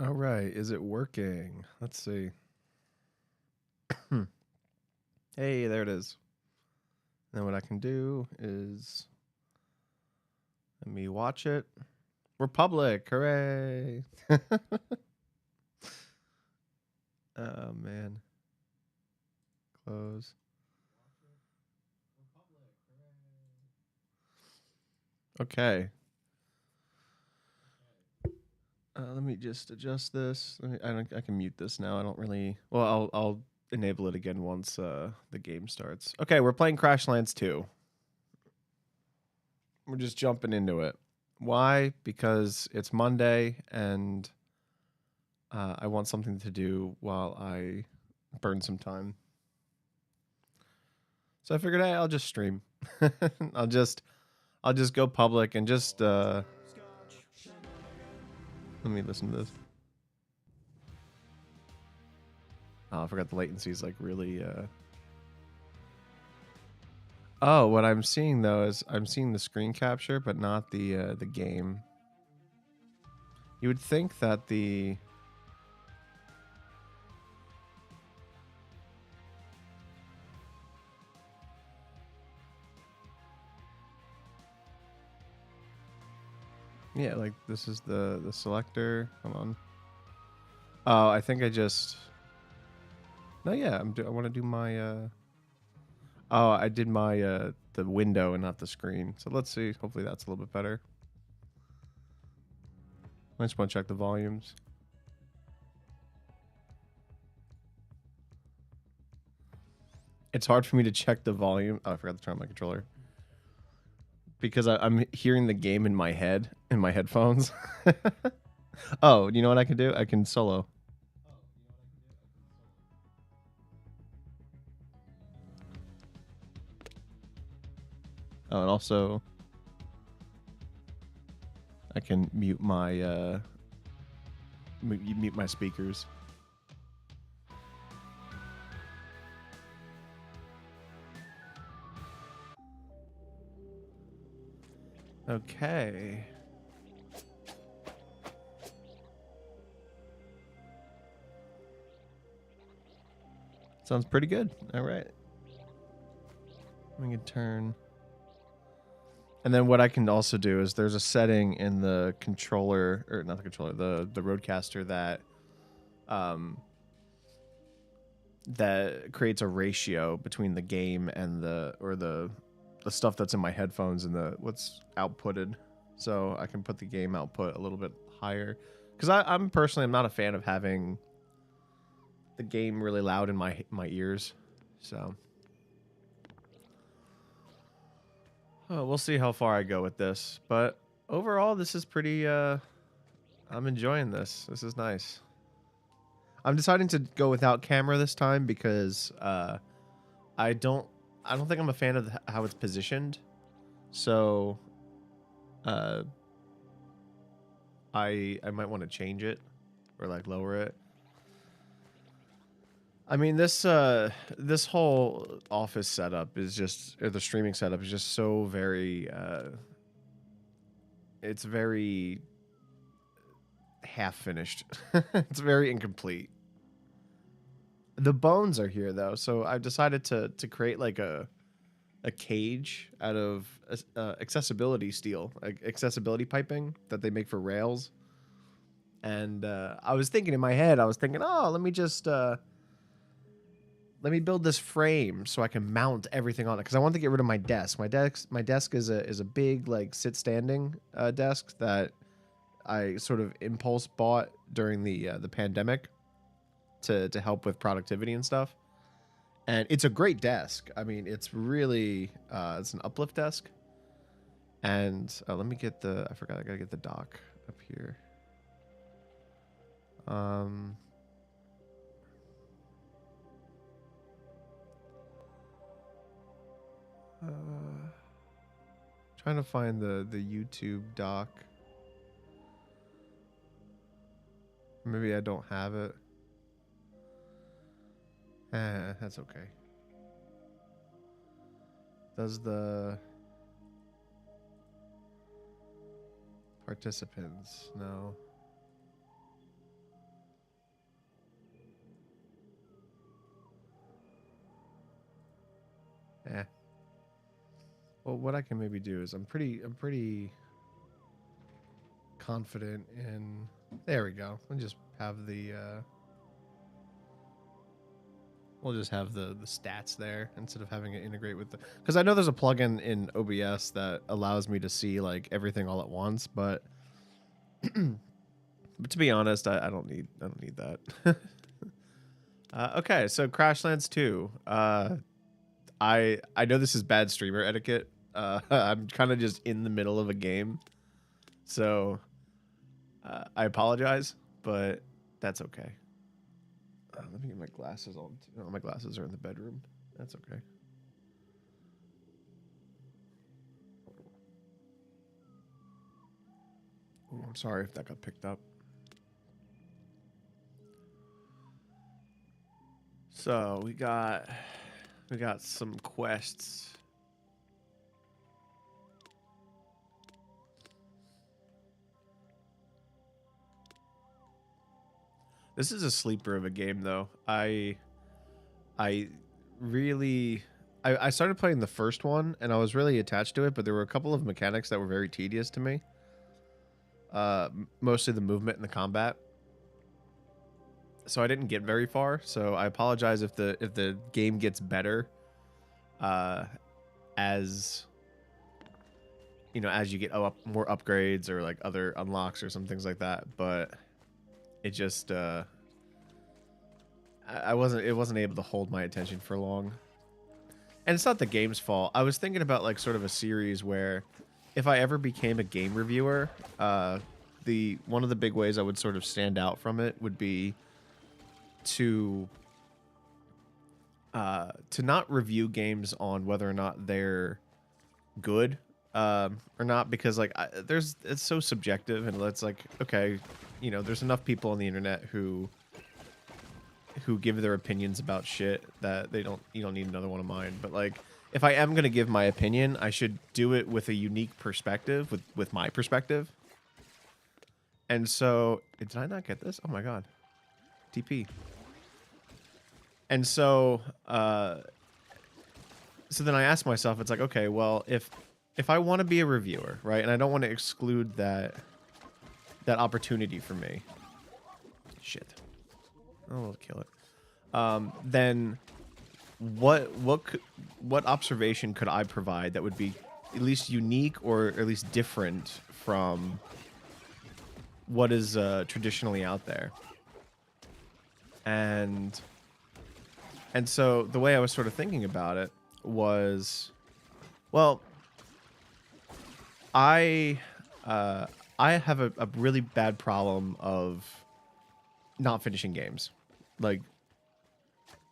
All right, is it working? Let's see. Hey, there it is. Then what I can do is let me watch it. We're public, hooray! Oh man, close. Okay. Let me just adjust this. I can mute this now. I don't really. Well, I'll enable it again once the game starts. Okay, we're playing Crashlands 2. We're just jumping into it. Why? Because it's Monday and I want something to do while I burn some time. So I figured, hey, I'll just stream. I'll just go public and just let me listen to this. Oh, I forgot the latency is like really Oh, what I'm seeing though is I'm seeing the screen capture but not the game. You would think that the Yeah, like this is the selector. Hold on. Oh, I think I just No, yeah, I want to do my Oh, I did my the window and not the screen. So let's see. Hopefully that's a little bit better. I just want to check the volumes. It's hard for me to check the volume. Oh, I forgot to turn on my controller. Because I'm hearing the game in my head, in my headphones. Oh, you know what I can do? I can solo. Oh, and also I can mute my mute my speakers. Okay. Sounds pretty good. All right. We can turn. And then what I can also do is there's a setting in the controller, or not the controller, the Roadcaster that creates a ratio between the game and the stuff that's in my headphones and the what's outputted. So I can put the game output a little bit higher. Because I'm personally I'm not a fan of having the game really loud in my ears. So we'll see how far I go with this. But overall, this is pretty I'm enjoying this. This is nice. I'm deciding to go without camera this time because I don't think I'm a fan of how it's positioned. So uh I might want to change it or like lower it. I mean this whole office setup is just or the streaming setup is just so very it's very half finished. It's very incomplete. The bones are here though, so I've decided to create like a cage out of accessibility steel, like accessibility piping that they make for rails. And I was thinking in my head, oh, let me build this frame so I can mount everything on it because I want to get rid of my desk. My desk is a big like sit standing desk that I sort of impulse bought during the pandemic to help with productivity and stuff. And it's a great desk. I mean, it's really it's an uplift desk. And let me get I forgot I gotta get the dock up here. Trying to find the YouTube doc. Maybe I don't have it. That's okay. Does the participants? No. Well, what I can maybe do is I'm pretty confident in. There we go. We'll just have the the stats there instead of having it integrate with the, because I know there's a plugin in OBS that allows me to see like everything all at once, but but to be honest, I don't need that. Okay, so Crashlands 2. I know this is bad streamer etiquette. I'm kind of just in the middle of a game, so I apologize, but that's okay. Let me get my glasses on. Oh, my glasses are in the bedroom. That's okay. Ooh, I'm sorry if that got picked up. So we got some quests. This is a sleeper of a game, though. I really I started playing the first one and I was really attached to it, but there were a couple of mechanics that were very tedious to me. Mostly the movement and the combat. So I didn't get very far. So I apologize if the game gets better, as you know, as you get more upgrades or like other unlocks or some things like that. But it just it wasn't able to hold my attention for long. And it's not the game's fault. I was thinking about like sort of a series where if I ever became a game reviewer, one of the big ways I would sort of stand out from it would be to not review games on whether or not they're good or not, because like it's so subjective, and it's like, okay, you know, there's enough people on the internet who give their opinions about shit that you don't need another one of mine. But like, if I am going to give my opinion, I should do it with a unique perspective, with my perspective. And so, did I not get this? Oh my god. TP. And so, so then I asked myself, it's like, okay, well, if I want to be a reviewer, right, and I don't want to exclude that opportunity for me, shit, oh, we'll kill it. Then what observation could I provide that would be at least unique or at least different from what is traditionally out there? And so the way I was sort of thinking about it was, well, I have a really bad problem of not finishing games. Like,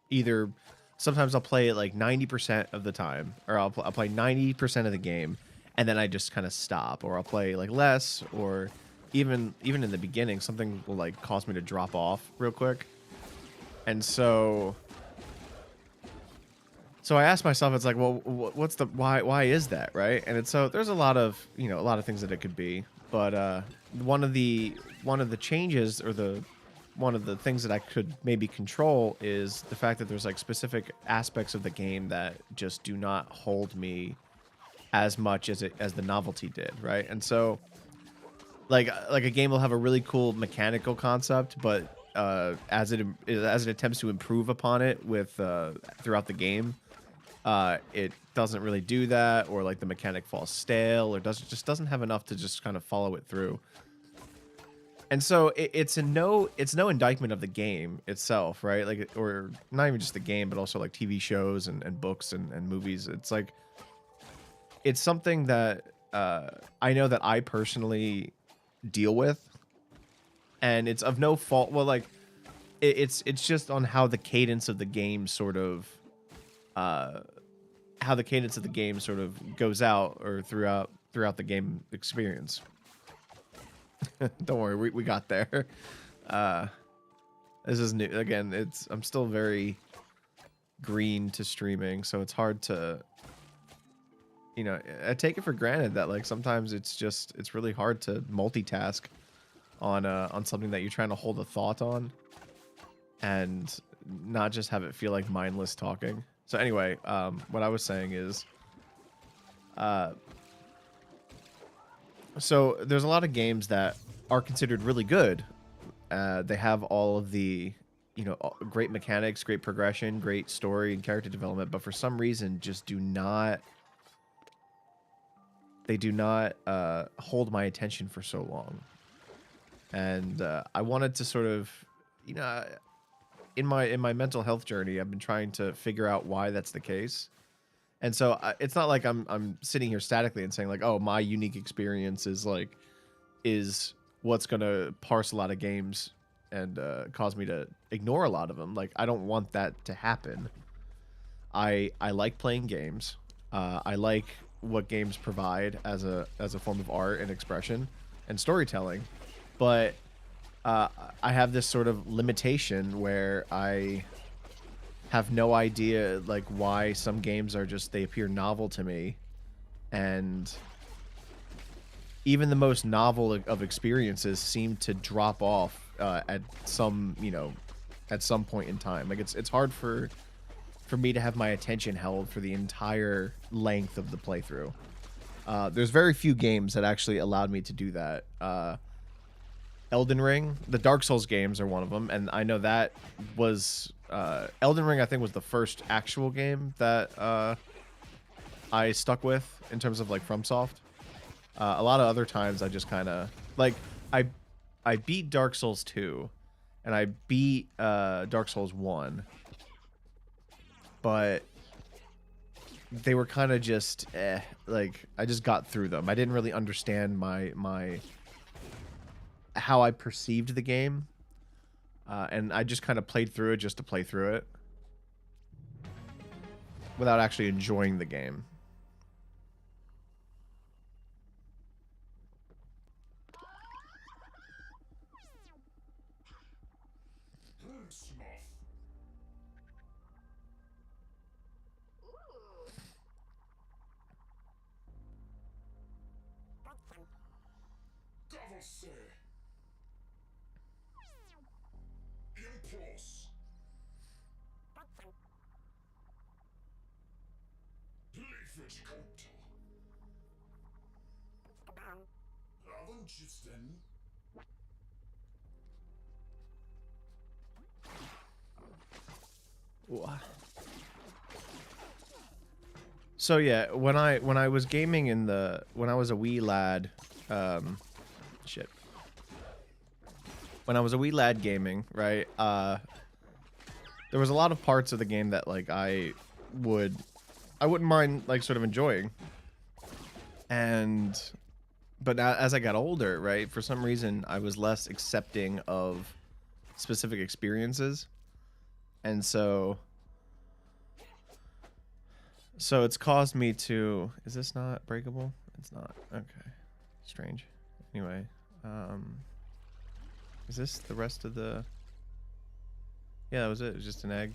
either sometimes I'll play it like 90% of the time, or I'll play 90% of the game, and then I just kind of stop, or I'll play like less, or even in the beginning, something will like cause me to drop off real quick. And so I asked myself, it's like, well, what's the why is that, right? And it's, so there's a lot of things that it could be, but one of the changes, or one of the things that I could maybe control, is the fact that there's like specific aspects of the game that just do not hold me as much as the novelty did, right? And so like a game will have a really cool mechanical concept, but as it attempts to improve upon it with throughout the game, it doesn't really do that, or like the mechanic falls stale, or just doesn't have enough to just kind of follow it through. And so it's no indictment of the game itself, right? Like, or not even just the game, but also like TV shows and books and movies. It's like, it's something that I know that I personally deal with, and it's of no fault. Well, like, it's just on how the cadence of the game sort of goes out, or throughout the game experience. Don't worry, we got there. This is new again. I'm still very green to streaming, so it's hard to, I take it for granted that like sometimes it's really hard to multitask on something that you're trying to hold a thought on, and not just have it feel like mindless talking. So anyway, what I was saying is, Uh, so there's a lot of games that are considered really good. They have all of the, great mechanics, great progression, great story and character development, but for some reason just do not hold my attention for so long. And I wanted to sort of, in my mental health journey, I've been trying to figure out why that's the case. And so it's not like I'm sitting here statically and saying like, oh, my unique experience is what's gonna parse a lot of games and cause me to ignore a lot of them. Like, I don't want that to happen. I like playing games. I like what games provide as a form of art and expression and storytelling, but I have this sort of limitation where I have no idea like why some games are just, they appear novel to me, and even the most novel of experiences seem to drop off at some point in time. Like, it's hard for me to have my attention held for the entire length of the playthrough. There's very few games that actually allowed me to do that. Elden Ring, the Dark Souls games are one of them, and I know that was Elden Ring, I think, was the first actual game that I stuck with in terms of like FromSoft. A lot of other times I just kind of like I beat Dark Souls 2 and I beat Dark Souls 1, but they were kind of just like, I just got through them. I didn't really understand my how I perceived the game, and I just kind of played through it just to play through it without actually enjoying the game. So yeah, when I was gaming when I was a wee lad, shit. When I was a wee lad gaming, right? There was a lot of parts of the game that like I wouldn't mind like sort of enjoying. But as I got older, right, for some reason I was less accepting of specific experiences. And so it's caused me to, is this not breakable? It's not. Okay. Strange. Anyway, is this the rest of the, yeah, that was it. It was just an egg.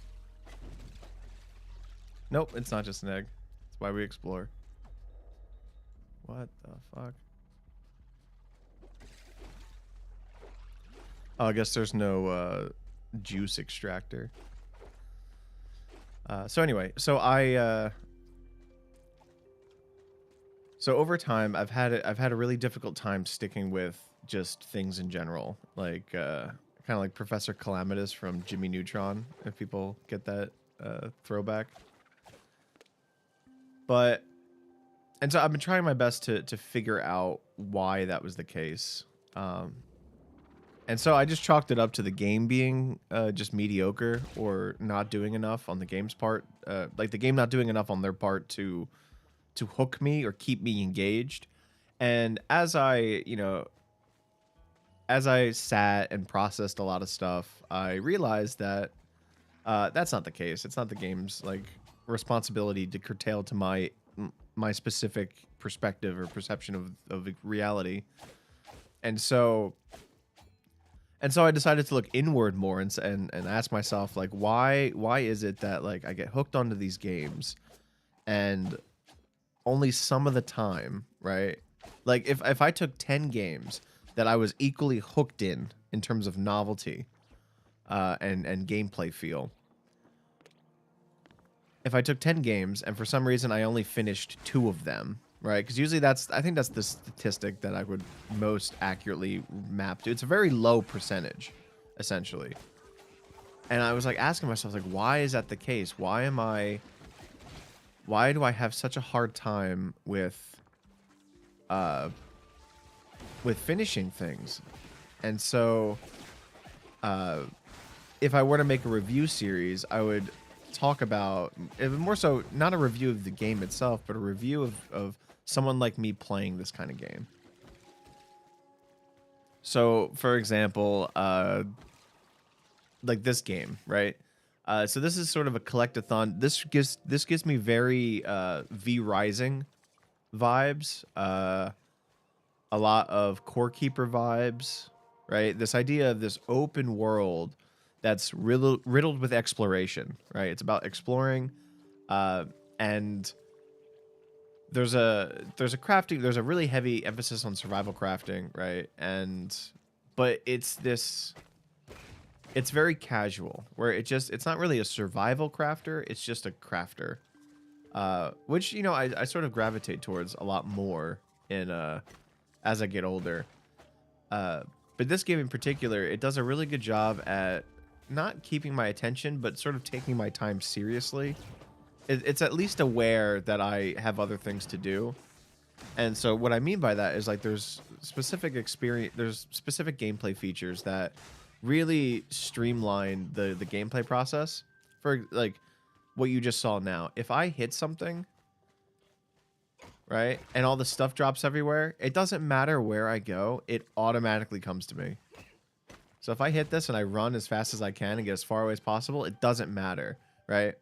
Nope, it's not just an egg. That's why we explore. What the fuck? Oh, I guess there's no juice extractor. So anyway, so so over time I've had a really difficult time sticking with just things in general, like kind of like Professor Calamitous from Jimmy Neutron, if people get that throwback. And so I've been trying my best to figure out why that was the case. And so I just chalked it up to the game being just mediocre or not doing enough on the game's part. Like the game not doing enough on their part to hook me or keep me engaged. And as I sat and processed a lot of stuff, I realized that that's not the case. It's not the game's like responsibility to curtail to my specific perspective or perception of reality. And so I decided to look inward more and ask myself, like, why is it that like I get hooked onto these games and only some of the time, right? Like if I took 10 games that I was equally hooked in terms of novelty and gameplay feel. If I took 10 games and for some reason I only finished 2 of them, right? Because usually I think that's the statistic that I would most accurately map to. It's a very low percentage, essentially. And I was like asking myself, like, why is that the case? Why do I have such a hard time uh, with finishing things? And so, if I were to make a review series, I would talk about more so not a review of the game itself, but a review of someone like me playing this kind of game. So, for example, like this game, right? So this is sort of a collectathon. This gives me very V Rising vibes, a lot of Core Keeper vibes, right? This idea of this open world that's riddled with exploration, right? It's about exploring, and there's a crafting. There's a really heavy emphasis on survival crafting, right? But it's very casual, where it's not really a survival crafter. It's just a crafter, which I sort of gravitate towards a lot more in as I get older. But this game in particular, it does a really good job at not keeping my attention, but sort of taking my time seriously. It's at least aware that I have other things to do. And so what I mean by that is, like, there's specific gameplay features that really streamline the gameplay process. For, like, what you just saw now. If I hit something, right, and all the stuff drops everywhere, it doesn't matter where I go, it automatically comes to me. So if I hit this and I run as fast as I can and get as far away as possible, it doesn't matter, right?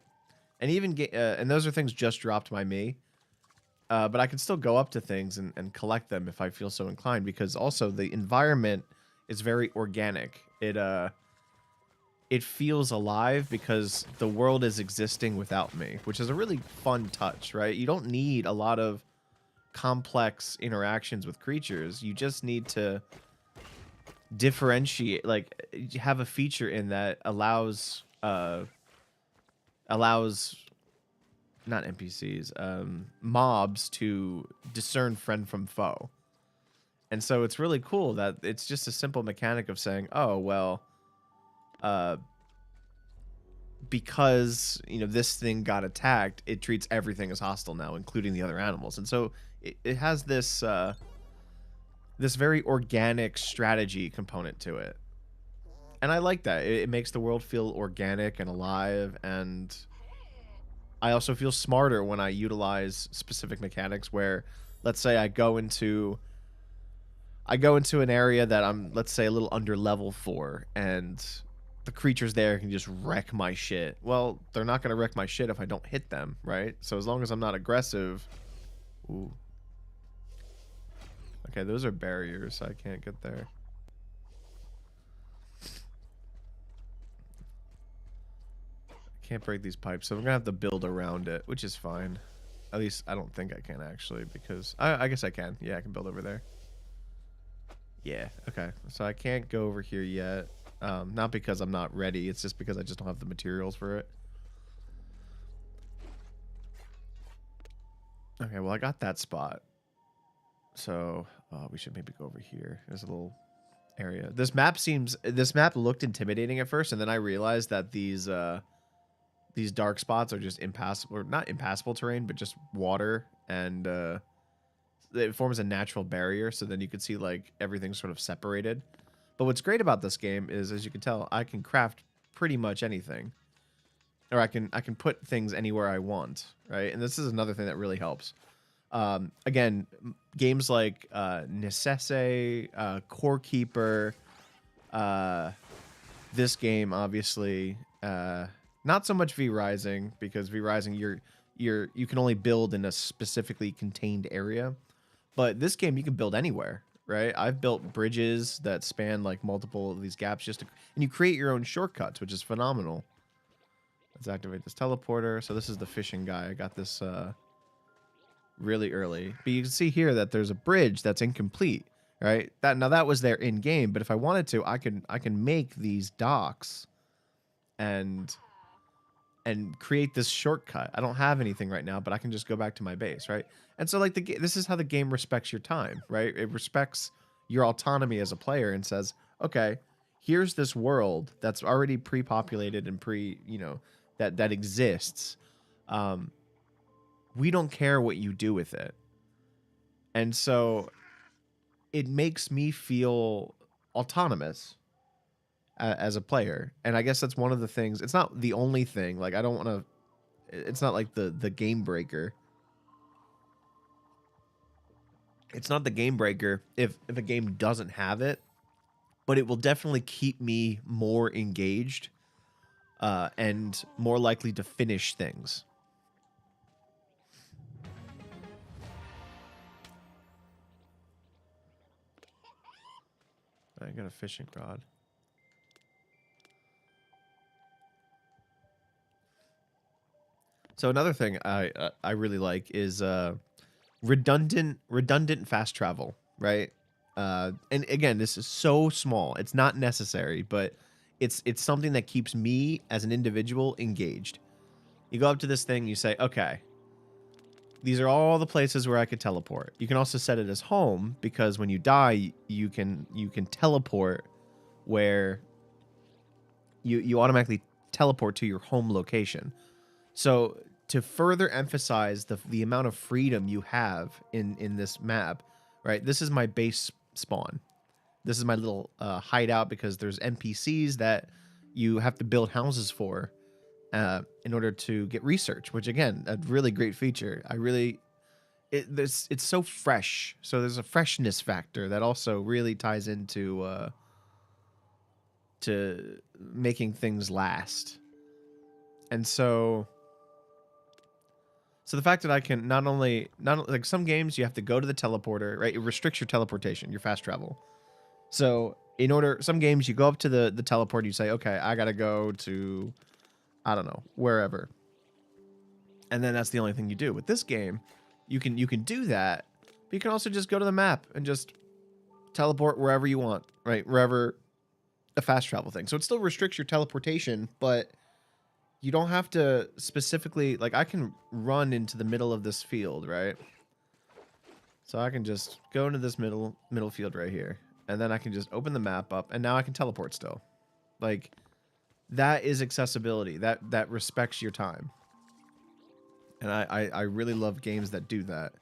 And even and those are things just dropped by me. But I can still go up to things and collect them if I feel so inclined, because also the environment is very organic. It feels alive because the world is existing without me, which is a really fun touch, right? You don't need a lot of complex interactions with creatures. You just need to differentiate, like, have a feature in that allows not NPCs, mobs to discern friend from foe. And so it's really cool that it's just a simple mechanic of saying, oh, well, because, this thing got attacked, it treats everything as hostile now, including the other animals. And so it has this this very organic strategy component to it. And I like that. It makes the world feel organic and alive, and I also feel smarter when I utilize specific mechanics where, let's say I go into an area that I'm, let's say, a little under level for, and the creatures there can just wreck my shit. Well, they're not going to wreck my shit if I don't hit them, right? So as long as I'm not aggressive... Ooh. Okay, those are barriers, so I can't get there. Can't break these pipes, so I'm gonna have to build around it, which is fine. At least I don't think I can, actually, because I guess I can. Yeah, I can build over there. Yeah, okay. So I can't go over here yet. Not because I'm not ready, it's just because I just don't have the materials for it. Okay, well, I got that spot. So we should maybe go over here. There's a little area. This map looked intimidating at first, and then I realized that these dark spots are just impassable, or not impassable terrain, but just water, and it forms a natural barrier, so then you can see, like, everything's sort of separated. But what's great about this game is, as you can tell, I can craft pretty much anything, or I can put things anywhere I want, right? And this is another thing that really helps. Again, games like Necesse, Core Keeper, this game, obviously, not so much V Rising, because V Rising you can only build in a specifically contained area, but this game you can build anywhere, right? I've built bridges that span, like, multiple of these gaps and you create your own shortcuts, which is phenomenal. Let's activate this teleporter. So this is the fishing guy. I got this really early, but you can see here that there's a bridge that's incomplete, right? That was there in game, but if I wanted to, I can make these docks and and create this shortcut. I don't have anything right now, but I can just go back to my base, right? And so like this is how the game respects your time, right? It respects your autonomy as a player and says, okay, here's this world that's already pre-populated and that exists. We don't care what you do with it. And so it makes me feel autonomous as a player. And I guess that's one of the things. It's not the only thing. Like, I don't want to, it's not like the game breaker. It's not the game breaker if a game doesn't have it, but it will definitely keep me more engaged and more likely to finish things. I got a fishing rod. So another thing I really like is redundant fast travel, right? And again, this is so small. It's not necessary, but it's something that keeps me as an individual engaged. You go up to this thing, you say, okay, these are all the places where I could teleport. You can also set it as home because when you die, you can teleport where you automatically teleport to your home location. So to further emphasize the amount of freedom you have in this map, right? This is my base spawn. This is my little hideout because there's NPCs that you have to build houses for in order to get research, which again, a really great feature. It's so fresh. So there's a freshness factor that also really ties into to making things last. And so the fact that I can not only like some games you have to go to the teleporter, right? It restricts your teleportation, your fast travel. So some games you go up to the teleport, you say, okay, I gotta go to, I don't know, wherever. And then that's the only thing you do. With this game, you can do that, but you can also just go to the map and just teleport wherever you want, right? Wherever a fast travel thing. So it still restricts your teleportation, but you don't have to specifically, like, I can run into the middle of this field, right? So I can just go into this middle field right here, and then I can just open the map up, and now I can teleport still. Like, that is accessibility. That respects your time. And I really love games that do that.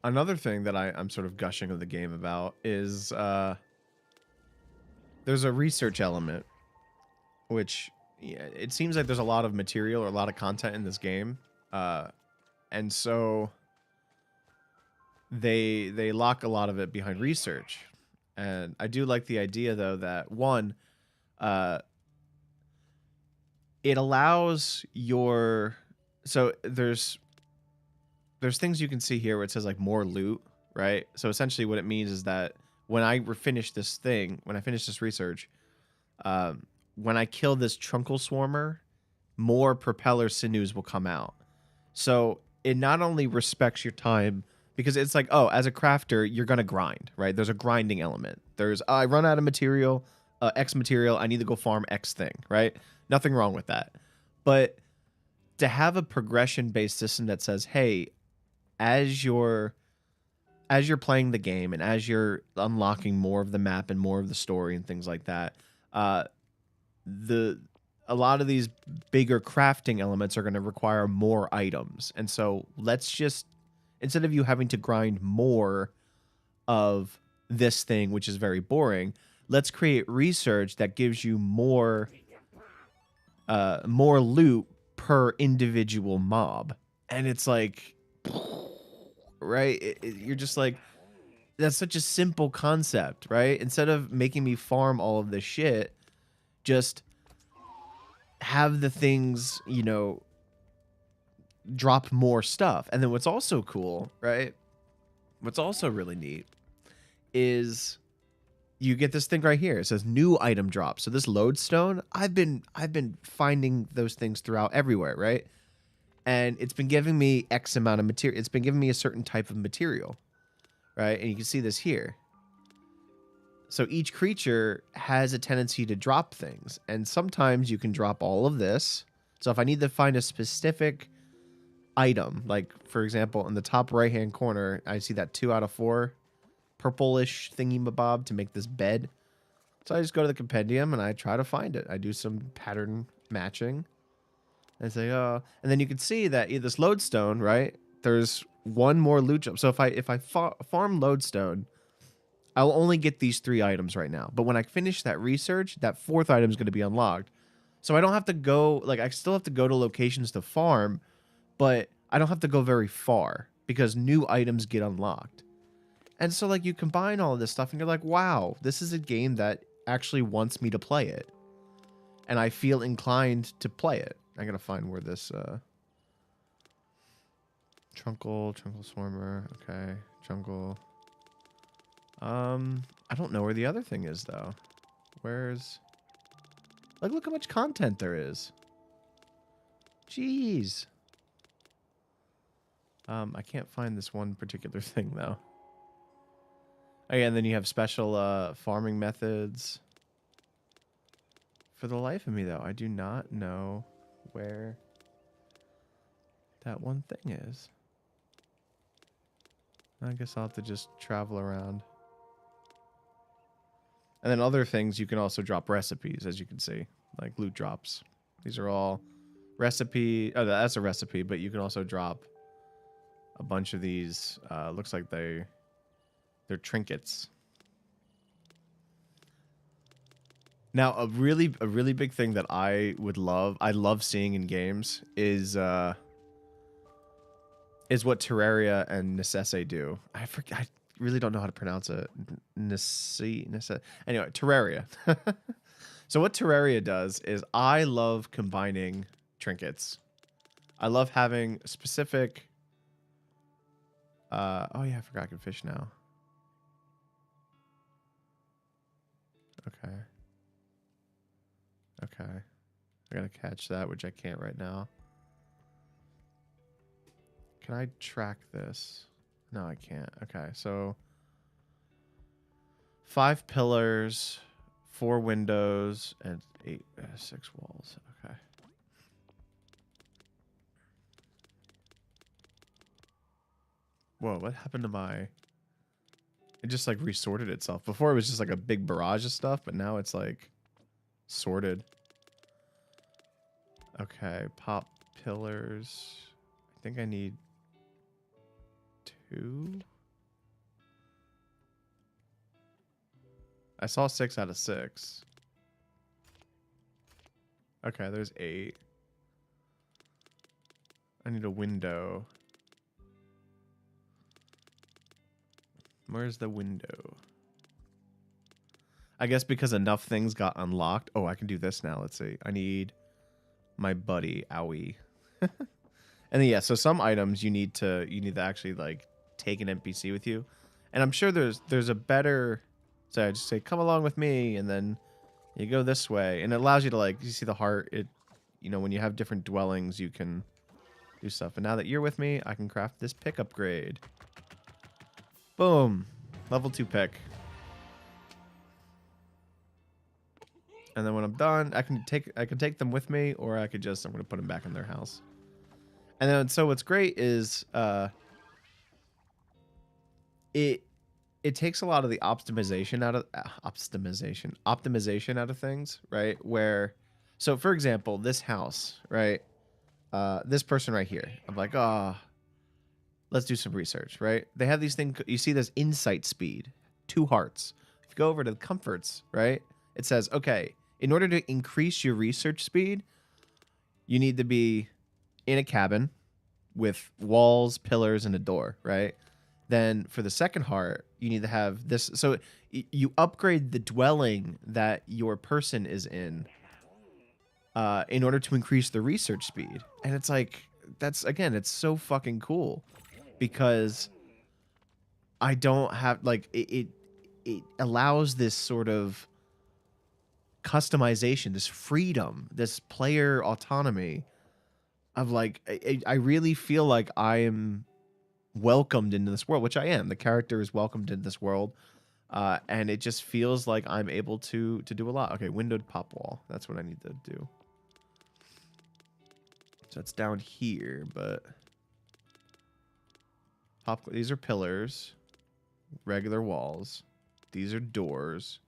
Another thing that I'm sort of gushing of the game about is there's a research element, which it seems like there's a lot of material or a lot of content in this game, and so they lock a lot of it behind research. And I do like the idea though that one, it allows your there's things you can see here where it says like more loot, right? So essentially what it means is that when I finish this research, when I kill this trunkle swarmer, more propeller sinews will come out. So it not only respects your time, because it's like, oh, as a crafter, you're going to grind, right? There's a grinding element. There's, I run out of material, X material, I need to go farm X thing, right? Nothing wrong with that. But to have a progression-based system that says, hey, as you're playing the game and as you're unlocking more of the map and more of the story and things like that, a lot of these bigger crafting elements are going to require more items. And so let's just, instead of you having to grind more of this thing, which is very boring, let's create research that gives you more loot per individual mob. And it's like, right? You're just like, that's such a simple concept, right? Instead of making me farm all of this shit, just have the things, drop more stuff. And then what's also cool, right? What's also really neat is you get this thing right here. It says new item drop. So this lodestone, I've been finding those things throughout everywhere, right? and it's been giving me X amount of material. It's been giving me a certain type of material, right? And you can see this here. So each creature has a tendency to drop things, and sometimes you can drop all of this. So if I need to find a specific item, like for example, in the top right-hand corner, I see that 2 out of 4 purplish thingy-mabob to make this bed. So I just go to the compendium and I try to find it. I do some pattern matching. And say, and then you can see that this lodestone, right? There's one more loot jump. So if I farm lodestone, I'll only get these 3 items right now. But when I finish that research, that 4th item is going to be unlocked. So I don't have to go, like, I still have to go to locations to farm, but I don't have to go very far because new items get unlocked. And so, like, you combine all of this stuff and you're like, wow, this is a game that actually wants me to play it. And I feel inclined to play it. I gotta find where this, Trunkle Swarmer, okay, Jungle. I don't know where the other thing is, though. Where's... Like, look how much content there is. Jeez. I can't find this one particular thing, though. Oh, yeah, and then you have special, farming methods. For the life of me, though, I do not know where that one thing is. I guess I'll have to just travel around. And then other things, you can also drop recipes, as you can see, like loot drops. These are all recipe. Oh, that's a recipe, but you can also drop a bunch of these. Looks like they're trinkets. Now, a really big thing that I love seeing in games is what Terraria and Necesse do. I really don't know how to pronounce it. Anyway, Terraria. So what Terraria does is I love combining trinkets. I love having specific... oh yeah, I forgot I can fish now. Okay. Okay. I gotta catch that, which I can't right now. Can I track this? No, I can't. Okay, so 5 pillars, 4 windows, and 6 walls. Okay. Whoa, what happened to my... It just like resorted itself. Before it was just like a big barrage of stuff, but now it's like sorted. Okay, pop pillars. I think I need 2. I saw 6 out of 6. Okay, there's 8. I need a window. Where's the window? I guess because enough things got unlocked. Oh, I can do this now. Let's see. I need my buddy, Owie. And then, yeah, so some items you need to actually like take an NPC with you. And I'm sure there's a better... So I just say, come along with me, and then you go this way. And it allows you to, like, you see the heart, when you have different dwellings, you can do stuff. And now that you're with me, I can craft this pick upgrade. Boom. Level 2 pick. And then when I'm done, I can take them with me, or I'm going to put them back in their house. And then, so what's great is, it takes a lot of the optimization out of things, right? Where, so for example, this house, right? This person right here, I'm like, let's do some research, right? They have these things, you see this insight speed, 2 hearts. If you go over to the comforts, right? It says, okay, in order to increase your research speed, you need to be in a cabin with walls, pillars, and a door, right? Then for the second heart, you need to have this. So you upgrade the dwelling that your person is in order to increase the research speed. And it's like, again, it's so fucking cool because I don't have, like, it allows this sort of customization, this freedom, this player autonomy of like, I really feel like I am welcomed into this world, which I am. The character is welcomed into this world. And it just feels like I'm able to do a lot. Okay, windowed pop wall. That's what I need to do. So it's down here, but these are pillars, regular walls. These are doors.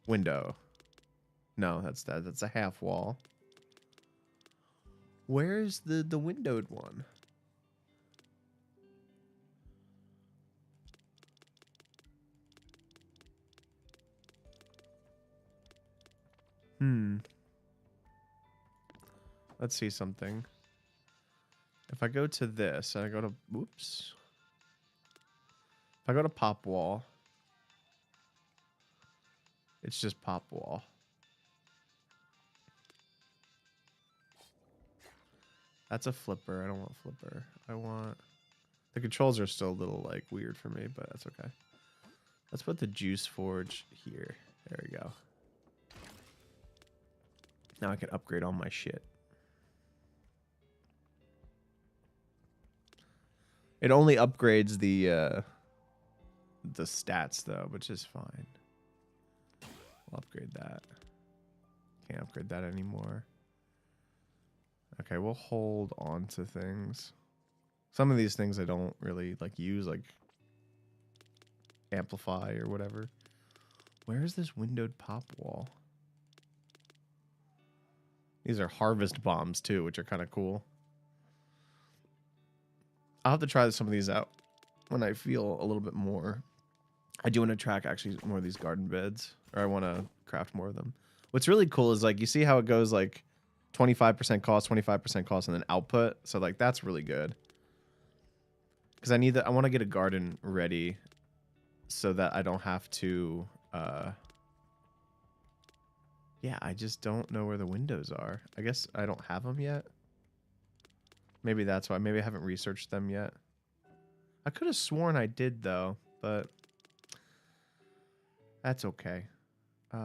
Window. No, that's a half wall. Where's the windowed one? Let's see something. If I go to this, and I go to, whoops. If I go to pop wall, it's just pop wall. That's a flipper. I don't want flipper. I want... The controls are still a little, like, weird for me, but that's okay. Let's put the juice forge here. There we go. Now I can upgrade all my shit. It only upgrades the stats, though, which is fine. I'll upgrade that. Can't upgrade that anymore. Okay, we'll hold on to things. Some of these things I don't really like use, like amplify or whatever. Where is this windowed pop wall? These are harvest bombs too, which are kind of cool. I'll have to try some of these out when I feel a little bit more. I do want to track actually more of these garden beds, or I want to craft more of them. What's really cool is like you see how it goes like 25% cost, 25% cost, and then output. So like that's really good. Because I need that. I want to get a garden ready so that I don't have to. Yeah, I just don't know where the windows are. I guess I don't have them yet. Maybe that's why. Maybe I haven't researched them yet. I could have sworn I did though, but that's okay.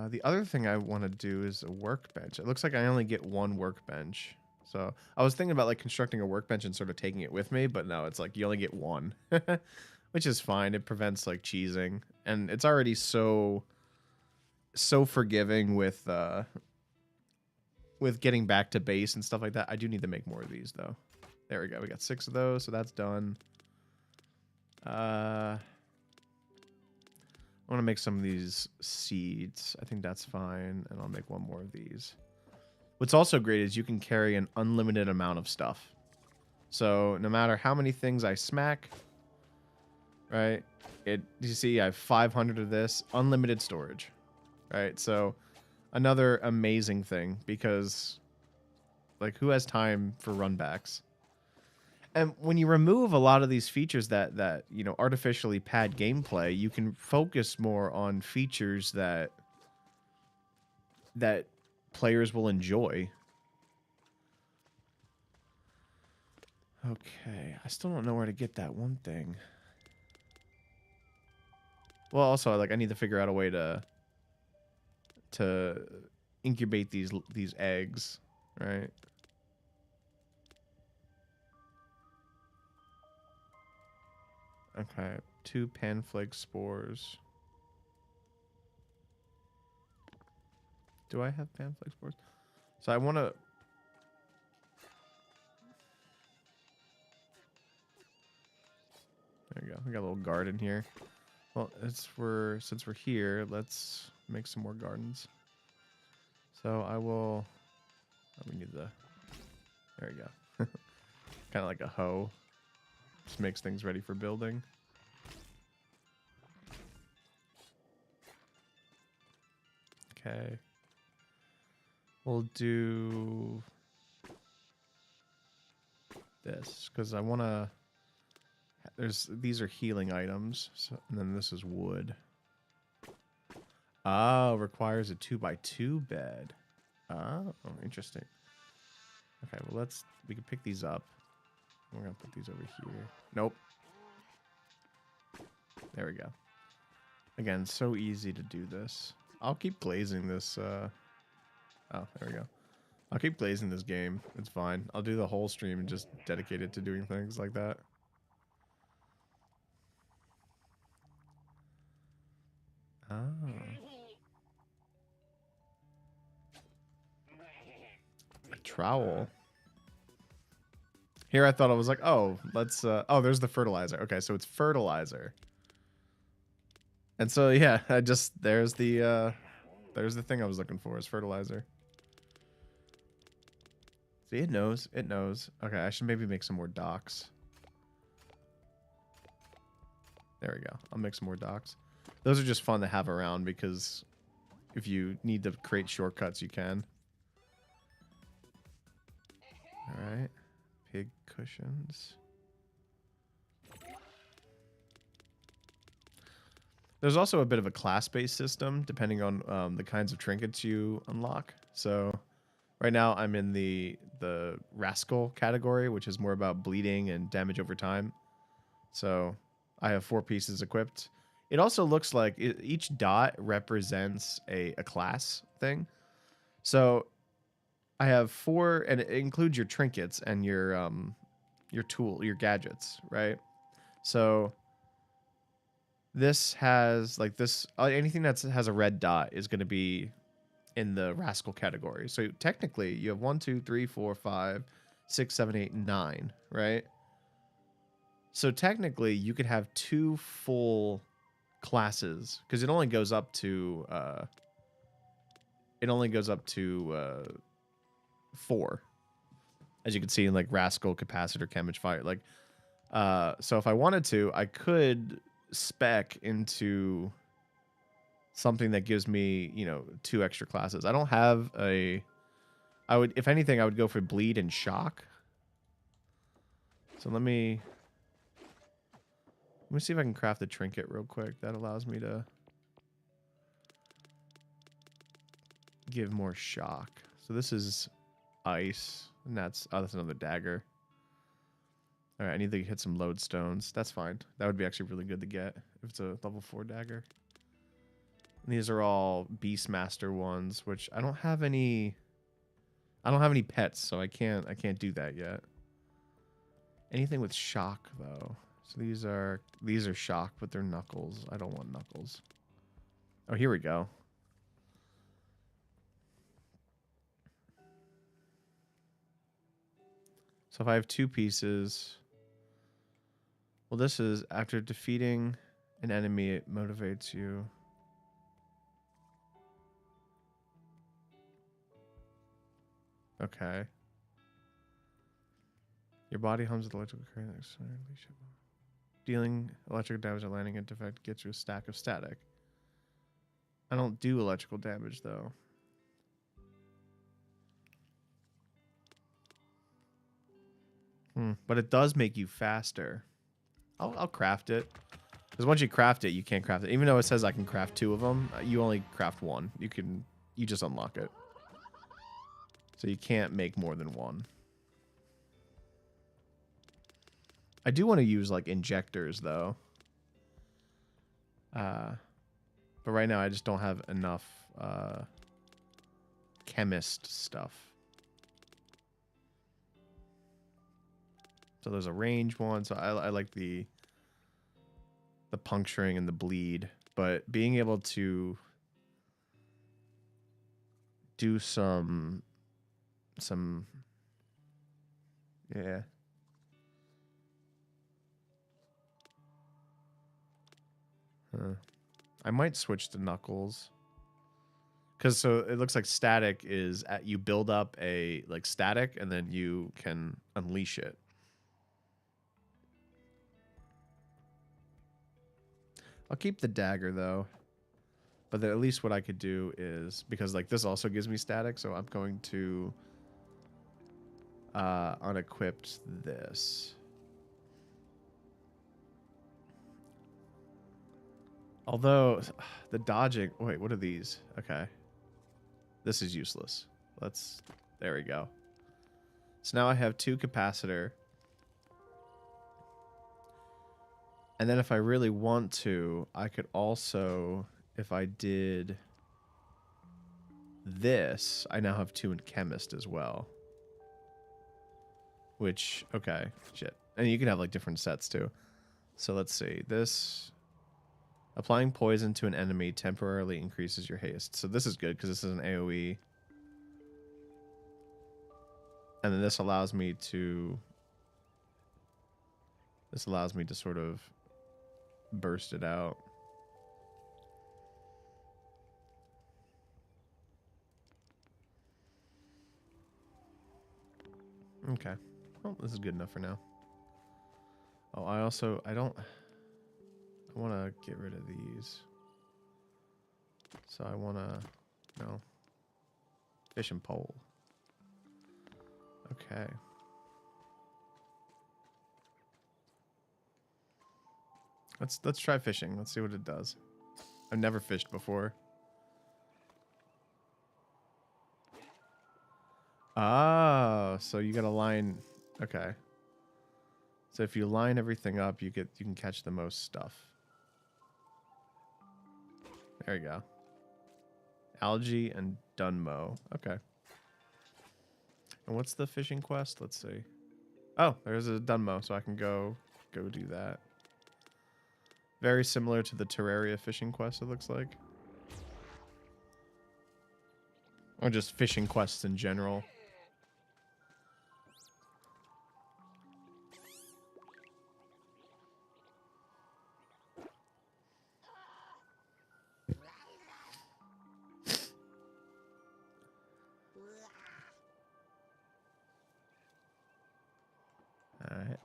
The other thing I want to do is a workbench. It looks like I only get one workbench. So I was thinking about like constructing a workbench and sort of taking it with me, but no, it's like you only get one, which is fine. It prevents like cheesing, and it's already so forgiving with getting back to base and stuff like that. I do need to make more of these though. There we go. We got 6 of those, so that's done. I want to make some of these seeds. I think that's fine, and I'll make one more of these. What's also great is you can carry an unlimited amount of stuff. So no matter how many things I smack, right? You see I have 500 of this, unlimited storage, right? So another amazing thing, because like who has time for runbacks? And when you remove a lot of these features that you know artificially pad gameplay, you can focus more on features that players will enjoy. Okay, I still don't know where to get that one thing. Well, also like I need to figure out a way to incubate these eggs, right? Okay, 2 panflake spores. Do I have panflake spores? So I want to... There you go. We got a little garden here. Well, since we're here, let's make some more gardens. So I will... Oh, we need the... There we go. Kind of like a hoe. Just makes things ready for building. Okay. We'll do this because I want to. These are healing items, so, and then this is wood. Oh, requires a 2x2 bed. Oh, interesting. Okay, well we can pick these up. We're gonna put these over here. Nope. There we go. Again, so easy to do this. I'll keep glazing this. Oh, there we go. I'll keep glazing this game. It's fine. I'll do the whole stream and just dedicate it to doing things like that. Oh. A trowel. Here I thought I was like, oh, let's, oh, there's the fertilizer. Okay, so it's fertilizer. And so, yeah, there's the thing I was looking for is fertilizer. See, it knows. It knows. Okay, I should maybe make some more docks. There we go. I'll make some more docks. Those are just fun to have around because if you need to create shortcuts, you can. All right. Pig cushions. There's also a bit of a class-based system depending on the kinds of trinkets you unlock. So right now I'm in the rascal category, which is more about bleeding and damage over time. So I have 4 pieces equipped. It also looks like each dot represents a class thing. So I have 4, and it includes your trinkets and your gadgets, right? So this has like this anything that has a red dot is going to be in the rascal category. So technically you have 1, 2, 3, 4, 5, 6, 7, 8, 9, right? So technically you could have 2 full classes because it only goes up to 4, as you can see in like rascal, capacitor, chemist, fire. Like so if I wanted to, I could spec into something that gives me, 2 extra classes. I don't have if anything, I would go for bleed and shock. So let me see if I can craft a trinket real quick that allows me to give more shock. So this is ice, and that's another dagger. All right, I need to hit some lodestones. That's fine. That would be actually really good to get if it's a level 4 dagger. And these are all Beastmaster ones, which I don't have any pets, so I can't do that yet. Anything with shock though. So these are shock, but they're knuckles. I don't want knuckles. Oh, here we go. So if I have 2 pieces, well, this is after defeating an enemy, it motivates you. Okay. Your body hums with electrical current. Dealing electrical damage and landing a defect gets you a stack of static. I don't do electrical damage though. But it does make you faster. I'll craft it. Because once you craft it, you can't craft it. Even though it says I can craft 2 of them, you only craft 1. You just unlock it. So you can't make more than 1. I do want to use like injectors though. But right now I just don't have enough chemist stuff. So there's a range one. So I like the puncturing and the bleed, but being able to do some yeah. I might switch to knuckles. Because so it looks like static is you build up a like static and then you can unleash it. I'll keep the dagger though. But then at least what I could do is, because like this also gives me static, so I'm going to unequipped this. Although the dodging, wait, what are these? Okay. This is useless. There we go. So now I have 2 capacitor. And then if I really want to, I could also, if I did this, I now have 2 in chemist as well. Which, okay, shit. And you can have like different sets too. So let's see. This, applying poison to an enemy temporarily increases your haste. So this is good because this is an AoE. And then this allows me to sort of burst it out. Okay. Well, this is good enough for now. Oh, I want to get rid of these. So I want to, no. Fishing pole. Okay. Let's try fishing. Let's see what it does. I've never fished before. Oh, so you gotta line. Okay. So if you line everything up, you can catch the most stuff. There you go. Algae and Dunmo. Okay. And what's the fishing quest? Let's see. Oh, there's a Dunmo, so I can go do that. Very similar to the Terraria fishing quest, it looks like. Or just fishing quests in general. Alright.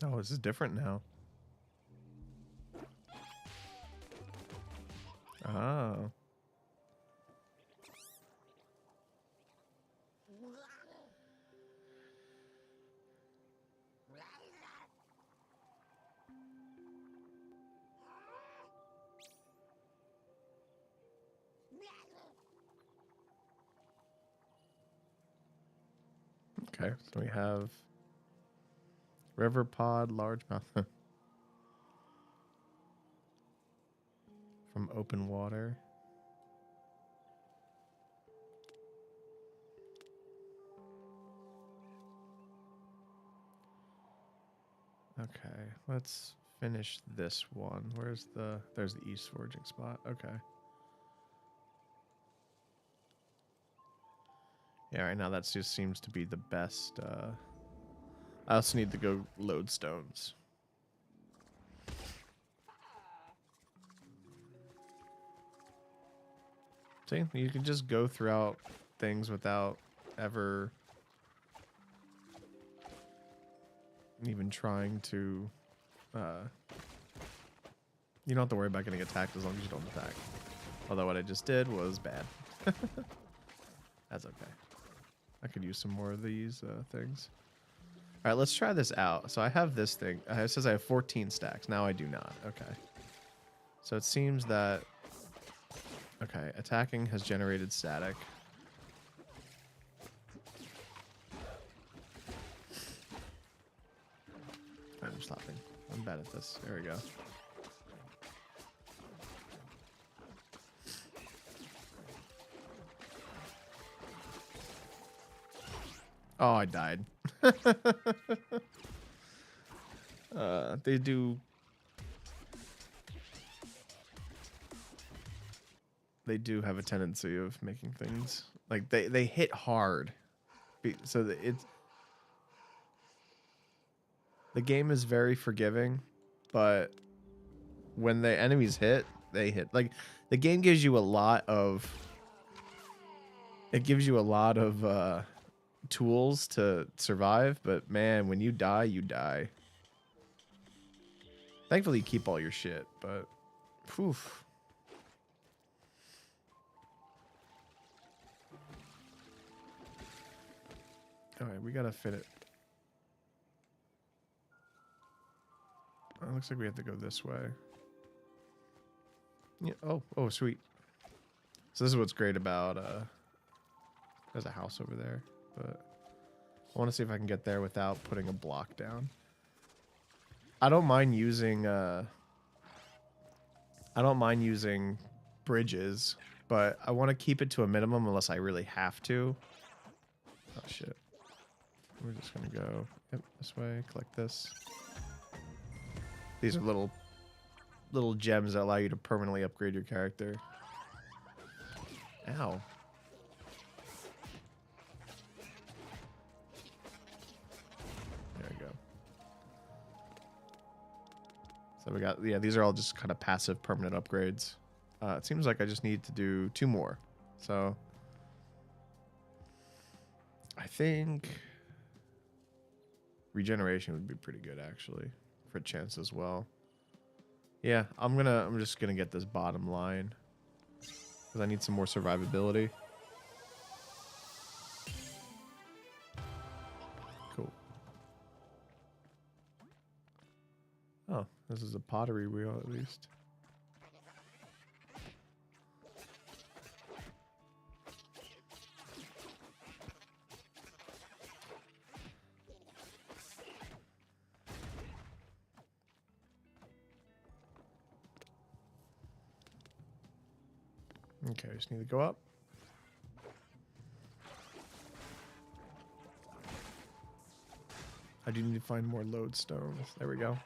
Oh, this is different now. Oh. Okay, so we have river pod, largemouth from open water. Okay, let's finish this one. There's the east foraging spot. Okay. Yeah, right now that just seems to be the best. I also need to go load stones. See, you can just go throughout things without ever even trying to. You don't have to worry about getting attacked as long as you don't attack. Although what I just did was bad. That's okay. I could use some more of these things. All right, let's try this out. So I have this thing. It says I have 14 stacks. Now I do not. Okay. So it seems that... Okay, attacking has generated static. I'm stopping. I'm bad at this. There we go. Oh, I died. They do... They do have a tendency of making things... Like, they hit hard. So it's... The game is very forgiving, but when the enemies hit, they hit. Like, the game gives you a lot of... It gives you a lot of tools to survive, but man, when you die, you die. Thankfully, you keep all your shit, but... Poof. Alright, we gotta fit it. It looks like we have to go this way. Yeah. Oh, sweet. So this is what's great about there's a house over there, but I want to see if I can get there without putting a block down. I don't mind using I don't mind using bridges, but I want to keep it to a minimum unless I really have to. Oh shit. We're just gonna go this way, collect this. These are little gems that allow you to permanently upgrade your character. Ow. There we go. So we got, yeah, these are all just kind of passive permanent upgrades. It seems like I just need to do 2 more. So I think regeneration would be pretty good actually for chance as well. Yeah, I'm just gonna get this bottom line because I need some more survivability. Cool. Oh, this is a pottery wheel at least. Okay, I just need to go up. I do need to find more lodestones. There we go.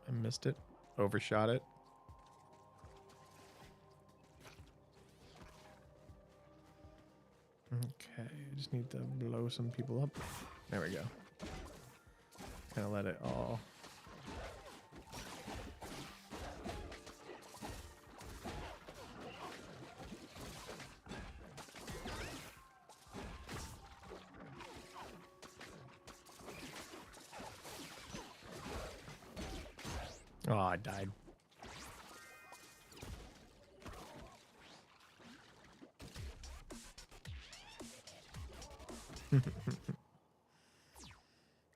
I missed it. Overshot it. Okay, I just need to blow some people up. There we go. Kind of let it all... Oh, I died.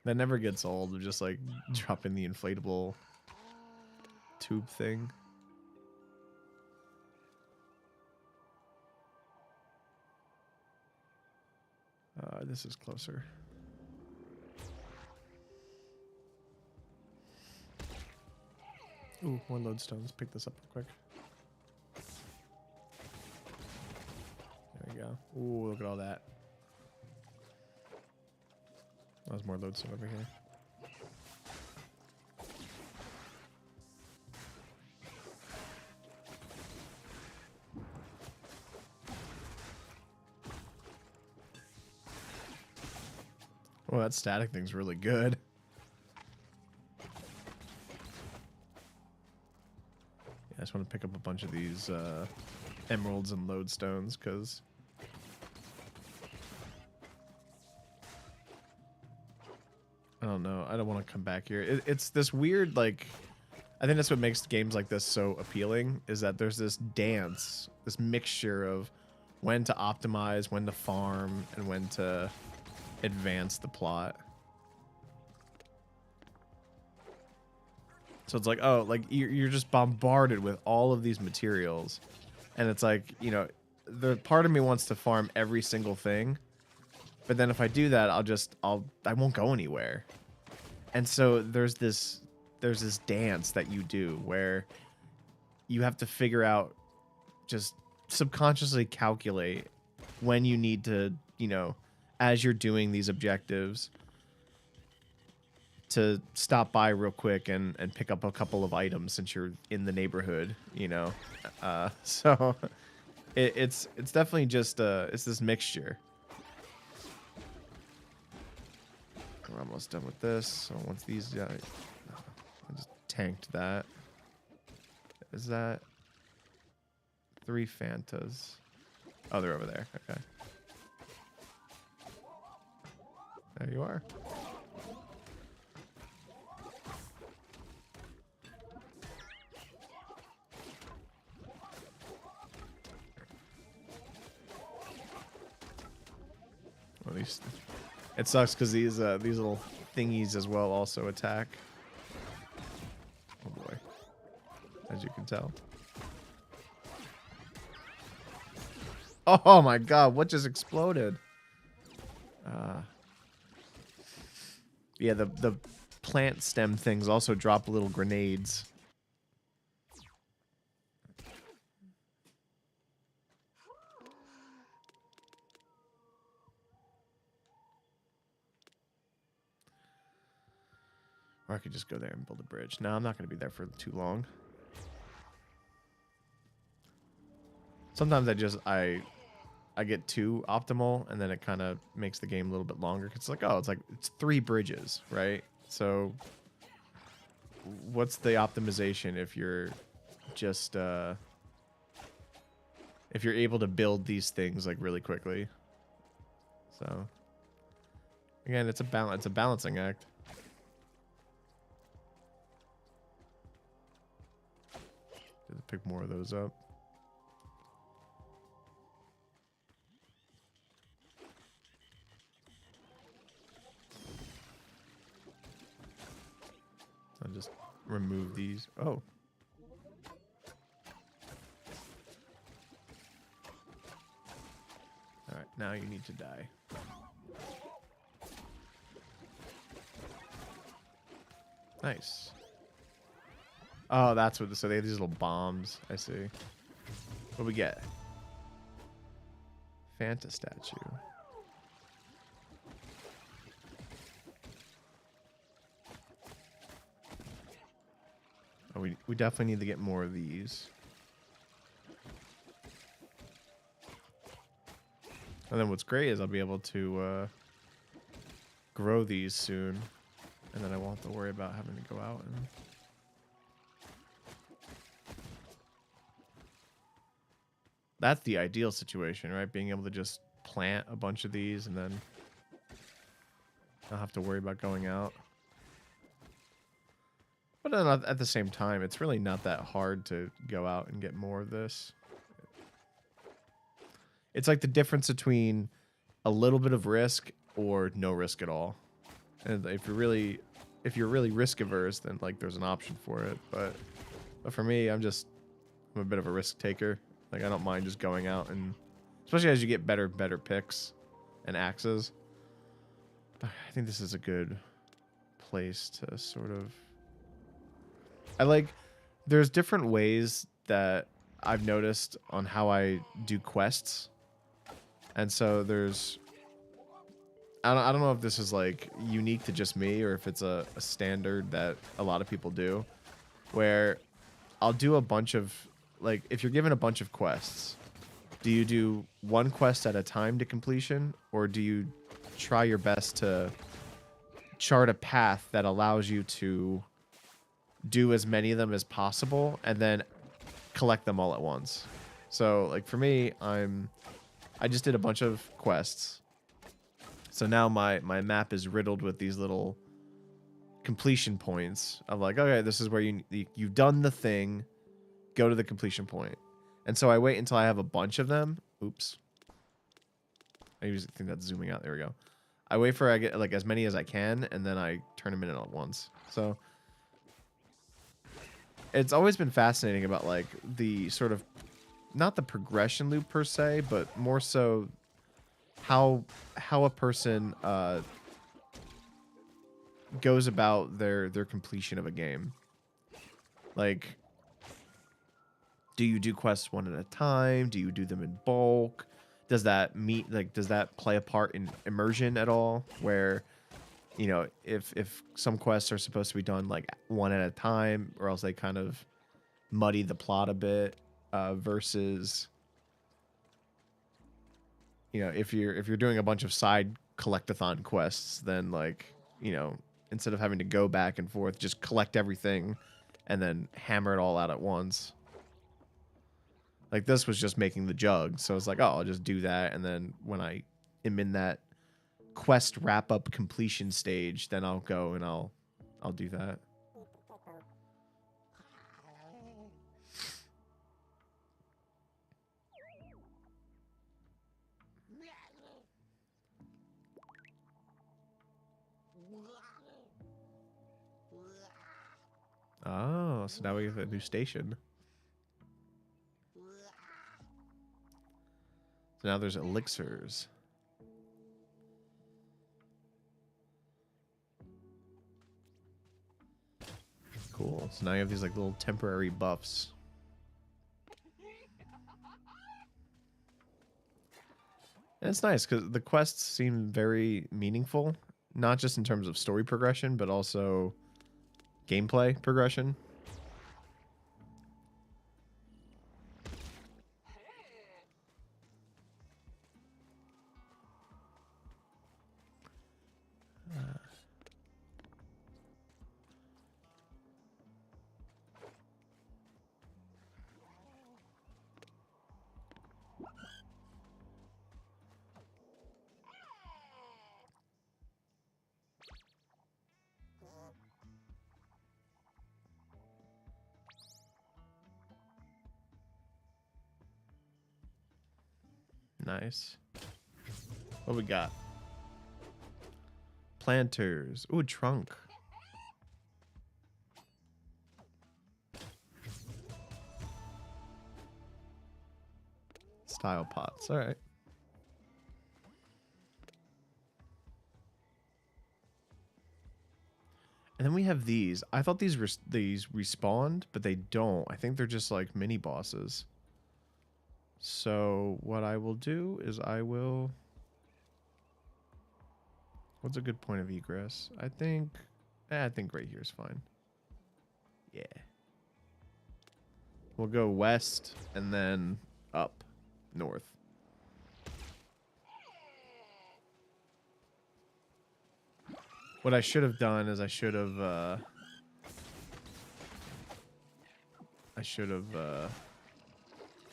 That never gets old of just like dropping the inflatable tube thing. This is closer. Ooh, more lodestone. Let's pick this up real quick. There we go. Ooh, look at all that. There's more lodestone over here. Oh, that static thing's really good. Yeah, I just want to pick up a bunch of these emeralds and lodestones because I don't know. I don't want to come back here. It's this weird, like, I think that's what makes games like this so appealing, is that there's this dance, this mixture of when to optimize, when to farm, and when to advance the plot. So it's like, oh, like you're just bombarded with all of these materials, and it's like, you know, the part of me wants to farm every single thing, but then if I do that, I won't go anywhere. And so there's this dance that you do where you have to figure out, just subconsciously calculate when you need to, you know, as you're doing these objectives, to stop by real quick and pick up a couple of items since you're in the neighborhood, you know. So it's definitely just it's this mixture. We're almost done with this. So once these I just tanked that. Is that 3 Fantas? Oh, they're over there. Okay. There you are. At least It sucks because these little thingies as well also attack. Oh boy, as you can tell. Oh my god, what just exploded? Yeah, the plant stem things also drop little grenades. Or I could just go there and build a bridge. No, I'm not going to be there for too long. Sometimes I get too optimal, and then it kind of makes the game a little bit longer. It's like, oh, it's 3 bridges, right? So what's the optimization if you're just if you're able to build these things like really quickly? So again, it's a balancing act. Pick more of those up. I'll just remove these. Oh. Alright, now you need to die. Nice. Oh, that's what. So they have these little bombs. I see. What do we get? Fanta statue. Oh, we definitely need to get more of these. And then what's great is I'll be able to grow these soon, and then I won't have to worry about having to go out and. That's the ideal situation, right? Being able to just plant a bunch of these and then not have to worry about going out. But then at the same time, it's really not that hard to go out and get more of this. It's like the difference between a little bit of risk or no risk at all. And if you're really risk averse, then like there's an option for it. But for me, I'm a bit of a risk taker. Like I don't mind just going out, and especially as you get better picks and axes. But I think this is a good place to sort of. There's different ways that I've noticed on how I do quests, and so there's. I don't know if this is like unique to just me or if it's a standard that a lot of people do, where I'll do a bunch of. Like, if you're given a bunch of quests, do you do one quest at a time to completion, or do you try your best to chart a path that allows you to do as many of them as possible and then collect them all at once? So, like, for me, I just did a bunch of quests. So now my map is riddled with these little completion points of like, okay, this is where you've done the thing. Go to the completion point. And so I wait until I have a bunch of them. Oops. I usually think that's zooming out. There we go. I wait for I get like as many as I can, and then I turn them in at once. So it's always been fascinating about like the sort of not the progression loop per se, but more so how a person goes about their completion of a game. Like, do you do quests one at a time? Do you do them in bulk? Does that play a part in immersion at all? Where, you know, if some quests are supposed to be done like one at a time, or else they kind of muddy the plot a bit, versus, you know, if you're doing a bunch of side collectathon quests, then like, you know, instead of having to go back and forth, just collect everything and then hammer it all out at once. Like, this was just making the jug, so it's like, oh, I'll just do that, and then when I am in that quest wrap-up completion stage, then I'll go and I'll do that. Oh, so now we have a new station. So now there's elixirs. Cool. So now you have these like little temporary buffs. And it's nice because the quests seem very meaningful, not just in terms of story progression, but also gameplay progression. Nice. What we got? Planters. Ooh, trunk. Style pots. All right. And then we have these. I thought these respawned, but they don't. I think they're just like mini bosses. So what I will do is I will... What's a good point of egress? I think right here is fine. Yeah. We'll go west and then up north. What I should have done is I should have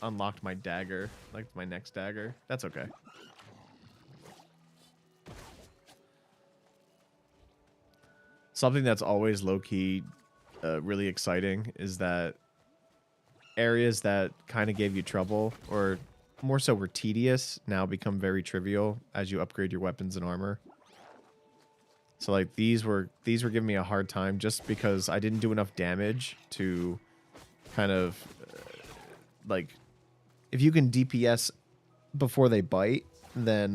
unlocked my dagger, like my next dagger. That's okay. Something that's always low-key really exciting is that areas that kind of gave you trouble, or more so were tedious, now become very trivial as you upgrade your weapons and armor. So like these were giving me a hard time just because I didn't do enough damage to kind of like, if you can DPS before they bite, then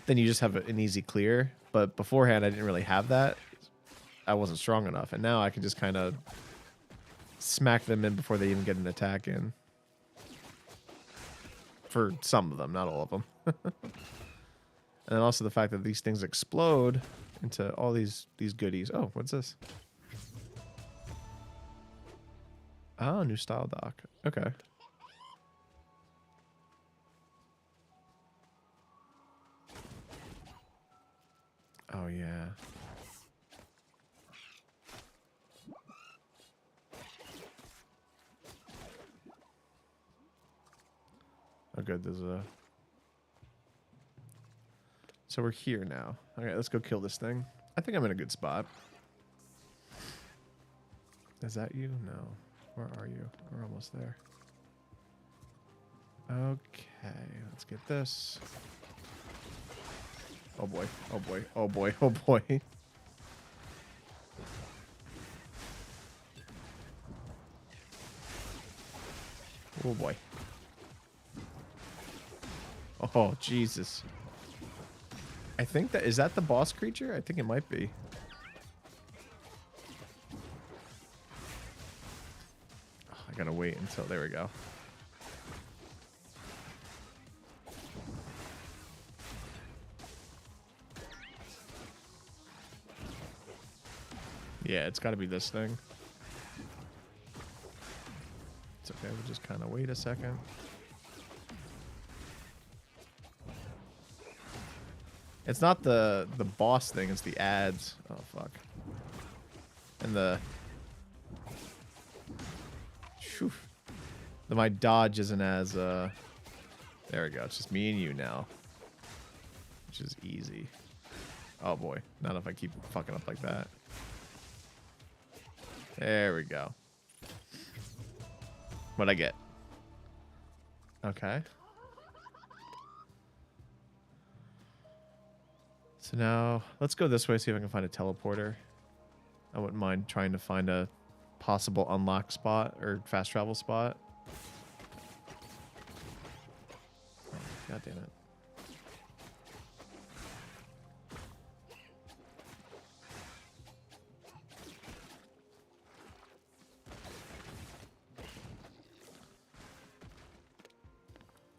you just have an easy clear. But beforehand, I didn't really have that. I wasn't strong enough, and now I can just kind of smack them in before they even get an attack in. For some of them, not all of them. And then also the fact that these things explode into all these goodies. Oh, what's this? Oh, new style dock. Okay. Oh, yeah. Oh, good. There's a... So we're here now. Okay, let's go kill this thing. I think I'm in a good spot. Is that you? No. Where are you? We're almost there. Okay, let's get this. Oh boy, oh boy, oh boy, oh boy. Oh boy. Oh, Jesus. I think that... Is that the boss creature? I think it might be. Oh, I gotta wait until... There we go. Yeah, it's gotta be this thing. It's okay, we'll just kind of wait a second. It's not the boss thing, it's the ads. Oh, fuck. And the... Whew. My dodge isn't as... There we go. It's just me and you now. Which is easy. Oh, boy. Not if I keep fucking up like that. There we go. What'd I get? Okay. So now, let's go this way, see if I can find a teleporter. I wouldn't mind trying to find a possible unlock spot or fast travel spot. Oh, God damn it.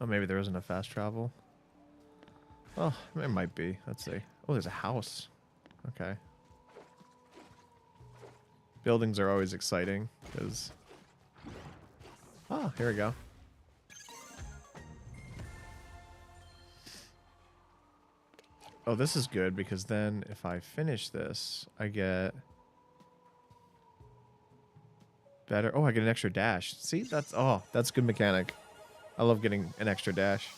Oh, maybe there isn't a fast travel. Oh, it might be. Let's see. Oh, there's a house. Okay. Buildings are always exciting because... Oh, here we go. Oh, this is good because then if I finish this, I get better. Oh, I get an extra dash. See, that's good mechanic. I love getting an extra dash.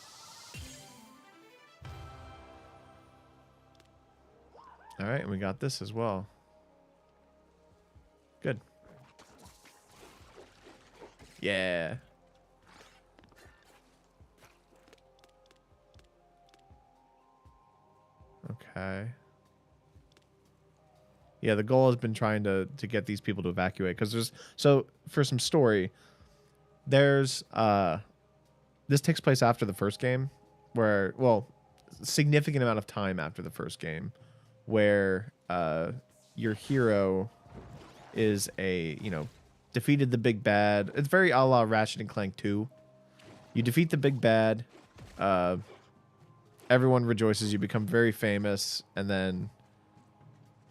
All right, and we got this as well. Good. Yeah. Okay. Yeah, the goal has been trying to get these people to evacuate because there's for some story, there's this takes place after the first game where significant amount of time after the first game where your hero is defeated the big bad. It's very a la Ratchet and Clank 2. You defeat the big bad, everyone rejoices, you become very famous, and then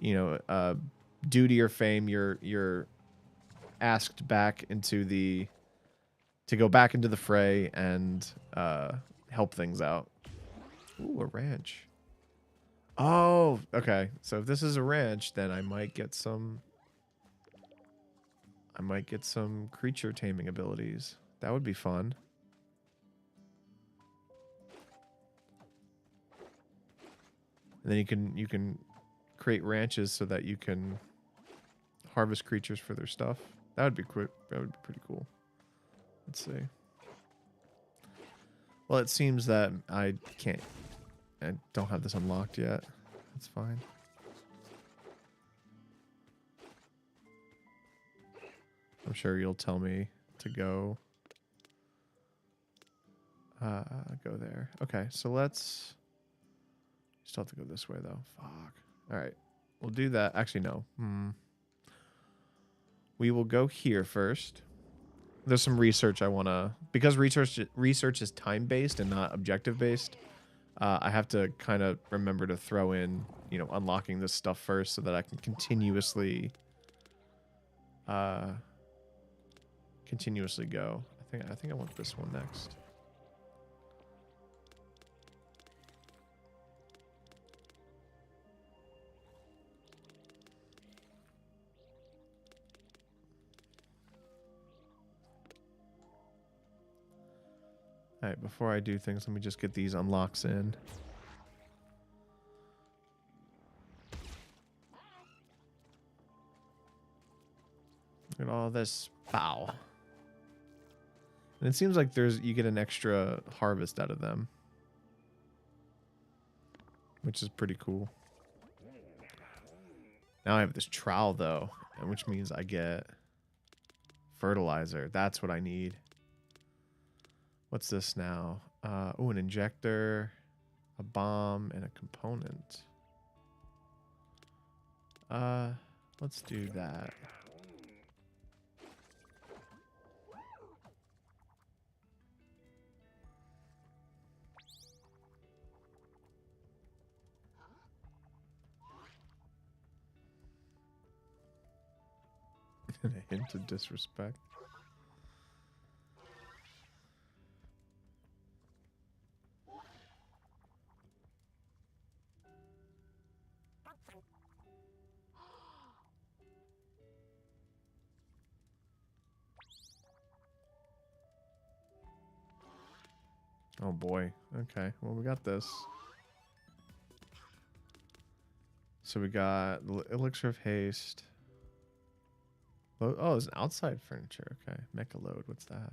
due to your fame, you're asked back to go back into the fray and help things out. Ooh, a ranch. Oh, okay. So if this is a ranch, then I might get some creature taming abilities. That would be fun. And then you can create ranches so that you can harvest creatures for their stuff. That would be quick. That would be pretty cool. Let's see. Well, it seems that I don't have this unlocked yet. That's fine. I'm sure you'll tell me to go there. Okay, so let's still have to go this way though. Fuck. All right. We'll do that. Actually, no. We will go here first. There's some research I want to... Because research is time-based and not objective-based, I have to kind of remember to throw in, unlocking this stuff first so that I can continuously go. I think I want this one next. All right, before I do things, let me just get these unlocks in. Look at all this. Bow. And it seems like you get an extra harvest out of them, which is pretty cool. Now I have this trowel though, which means I get fertilizer. That's what I need. What's this now? Oh, an injector, a bomb, and a component. Let's do that. And a hint of disrespect. Oh boy. Okay. Well, we got this. So we got elixir of haste. Oh, it's an outside furniture. Okay. Mecha load. What's that?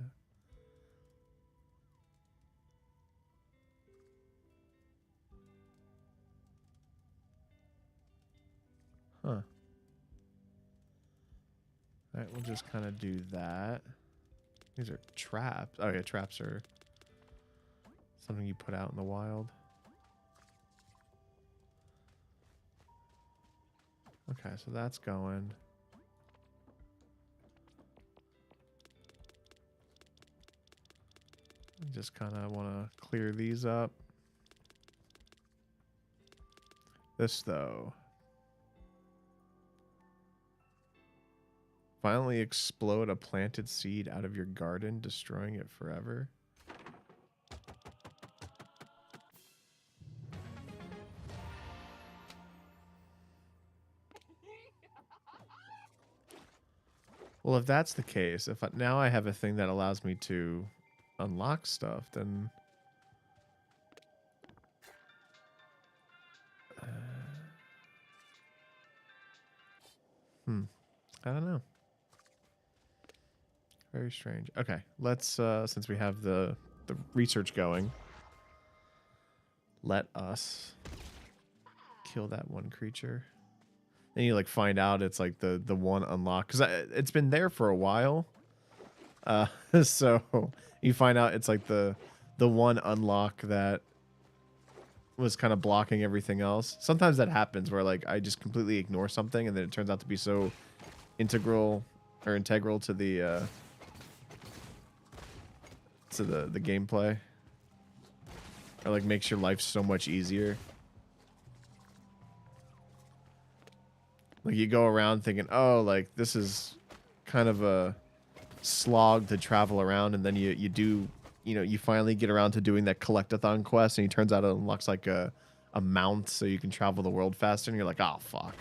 Huh. All right, we'll just kind of do that. These are traps. Oh yeah, traps are something you put out in the wild. Okay, so that's going. Just kind of want to clear these up. This, though. Violently explode a planted seed out of your garden, destroying it forever. Well, if that's the case, now I have a thing that allows me to unlock stuff, then... I don't know. Very strange. Okay, let's, since we have the research going, let us kill that one creature. Then you, like, find out it's, like, the one unlock. Because it's been there for a while. So you find out it's, like, the one unlock that was kind of blocking everything else. Sometimes that happens where, like, I just completely ignore something and then it turns out to be so integral to the gameplay, or like makes your life so much easier. Like you go around thinking, oh, like this is kind of a slog to travel around, and then you do, you know, you finally get around to doing that collectathon quest, and it turns out it unlocks like a mount so you can travel the world faster, and you're like, oh fuck.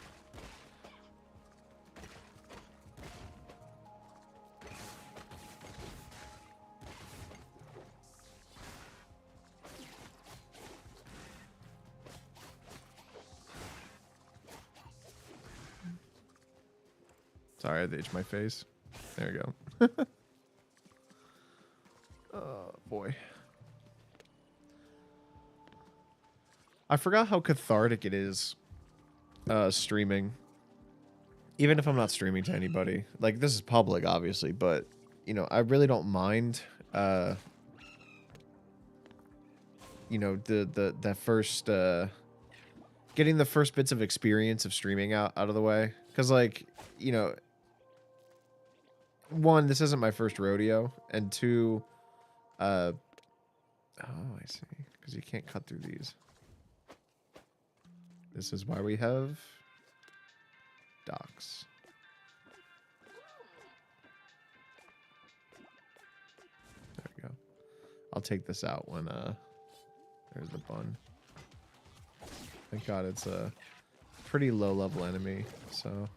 Sorry, I had to itch my face. There we go. Oh, boy. I forgot how cathartic it is streaming. Even if I'm not streaming to anybody. Like, this is public, obviously, but, you know, I really don't mind, you know, the first, getting the first bits of experience of streaming out of the way. Because, like, you know... One, this isn't my first rodeo, and two, oh, I see, because you can't cut through these. This is why we have docks. There we go. I'll take this out when, there's the bun. Thank God it's a pretty low-level enemy, so...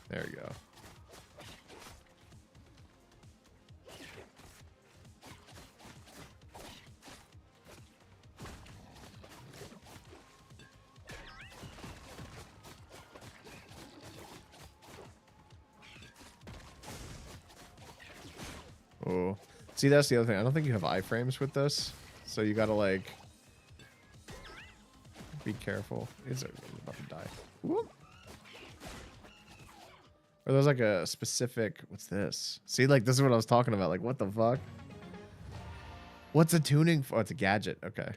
There we go. Oh. See, that's the other thing. I don't think you have iframes with this. So you gotta, like... be careful. He's about to die. Whoop. Or there's like a specific... What's this? See, like, this is what I was talking about. Like, what the fuck? What's a tuning for? Oh, it's a gadget. Okay.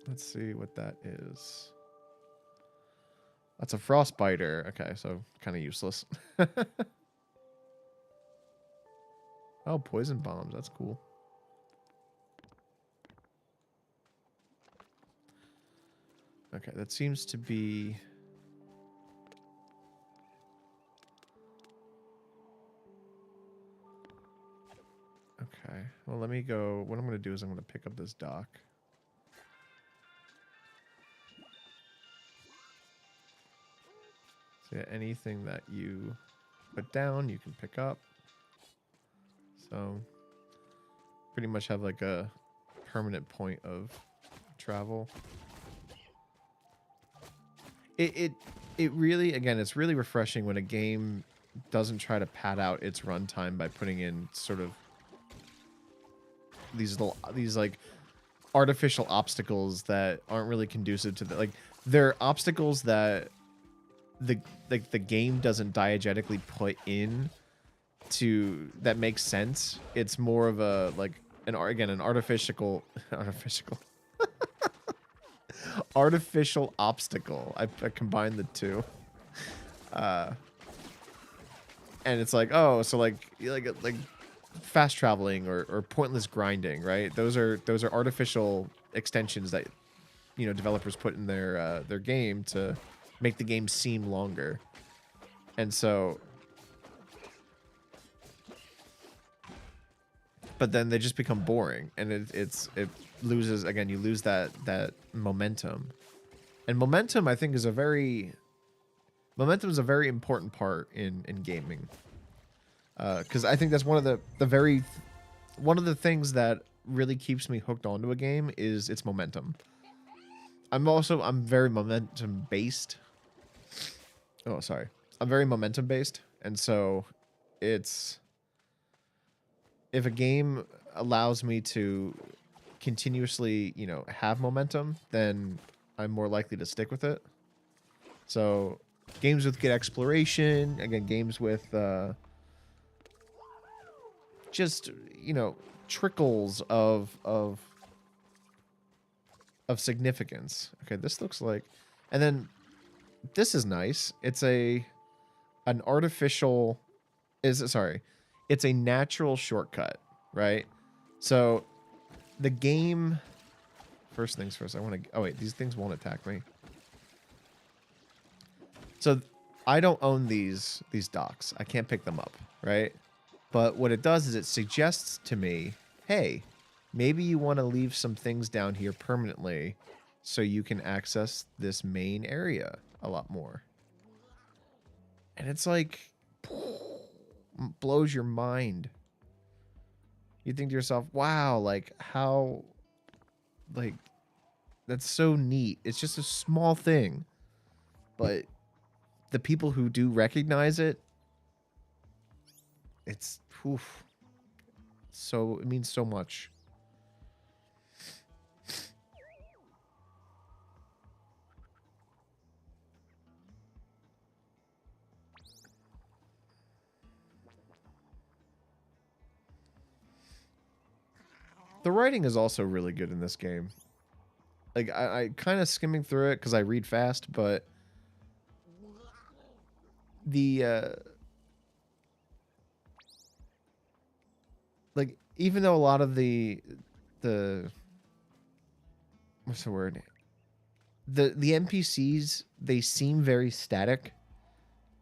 Let's see what that is. That's a frostbiter. Okay, so kind of useless. Oh, poison bombs. That's cool. Okay, that seems to be... Okay, well, let me go. What I'm going to do is I'm going to pick up this dock. So yeah, anything that you put down, you can pick up. So pretty much have like a permanent point of travel. It really, again, it's really refreshing when a game doesn't try to pad out its runtime by putting in sort of these like artificial obstacles that aren't really conducive to the, like, they're obstacles that the the game doesn't diegetically put in to that makes sense. It's more of a like an artificial artificial obstacle. I combined the two. And it's like, oh, so like fast traveling or pointless grinding, right? Those are artificial extensions that developers put in their game to make the game seem longer. And so, but then they just become boring, and it loses again. You lose that momentum, and momentum I think is a very important part in gaming. Because I think that's one of the things that really keeps me hooked onto a game is its momentum. I'm very momentum based. Oh, sorry. I'm very momentum based, and so it's if a game allows me to continuously, have momentum, then I'm more likely to stick with it. So games with good exploration, again, games with just trickles of significance. Okay, this looks like, and then this is nice. It's an artificial it's a natural shortcut, right? So the game, first things first, I want to, oh wait, these things won't attack me. So I don't own these docks. I can't pick them up, right? But what it does is it suggests to me, hey, maybe you want to leave some things down here permanently so you can access this main area a lot more. And it's like, blows your mind. You think to yourself, wow, like how, like, that's so neat. It's just a small thing. But the people who do recognize it, it's, oof, so, it means so much. The writing is also really good in this game. Like, I kind of skimming through it because I read fast, but the like, even though a lot of the what's the word? The NPCs, they seem very static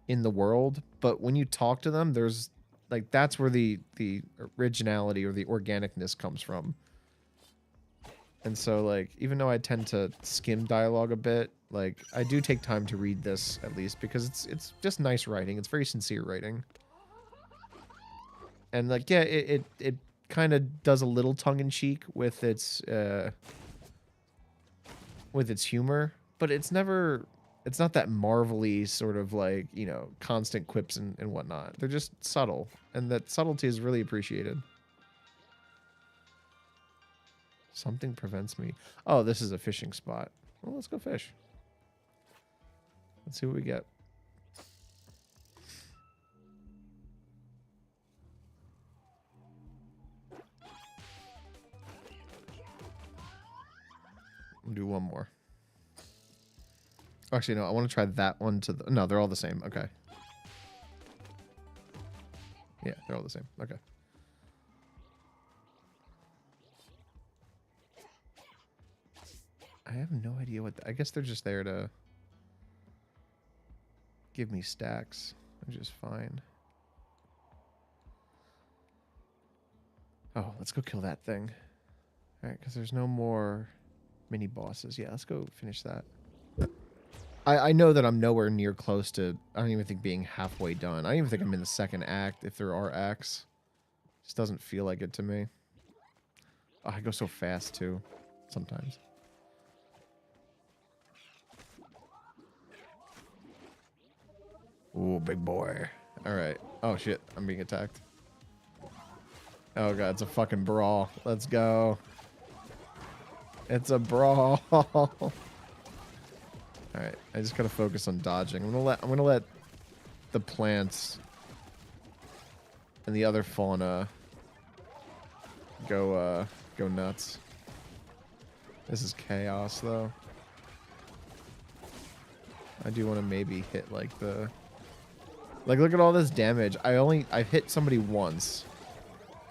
in the world, but when you talk to them, there's like, that's where the originality or the organicness comes from. And so, like, even though I tend to skim dialogue a bit, like, I do take time to read this at least because it's just nice writing. It's very sincere writing. And like, yeah, it kind of does a little tongue in cheek with its humor, but it's not that marvelly sort of like, constant quips and whatnot. They're just subtle, and that subtlety is really appreciated. Something prevents me. Oh, this is a fishing spot. Well, let's go fish. Let's see what we get. We'll do one more. Actually, no, I want to try that one to the... No, they're all the same. Okay. Yeah, they're all the same. Okay. I have no idea what... I guess they're just there to give me stacks, which is fine. Oh, let's go kill that thing. All right, because there's no more mini bosses. Yeah, let's go finish that. I know that I'm nowhere near close to... I don't even think being halfway done. I don't even think I'm in the second act, if there are acts. Just doesn't feel like it to me. Oh, I go so fast, too. Sometimes. Ooh, big boy. Alright. Oh, shit. I'm being attacked. Oh, God. It's a fucking brawl. Let's go. It's a brawl. All right, I just gotta focus on dodging. I'm gonna let the plants and the other fauna go nuts. This is chaos though. I do want to maybe hit like the look at all this damage. I've hit somebody once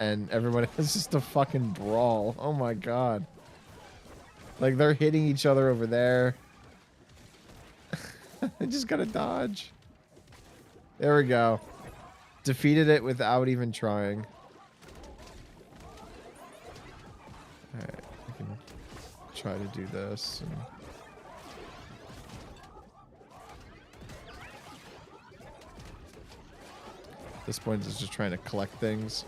and everybody it's just a fucking brawl. Oh my god. Like they're hitting each other over there. I just gotta dodge. There we go. Defeated it without even trying. Alright, I can try to do this. And... At this point, it's just trying to collect things.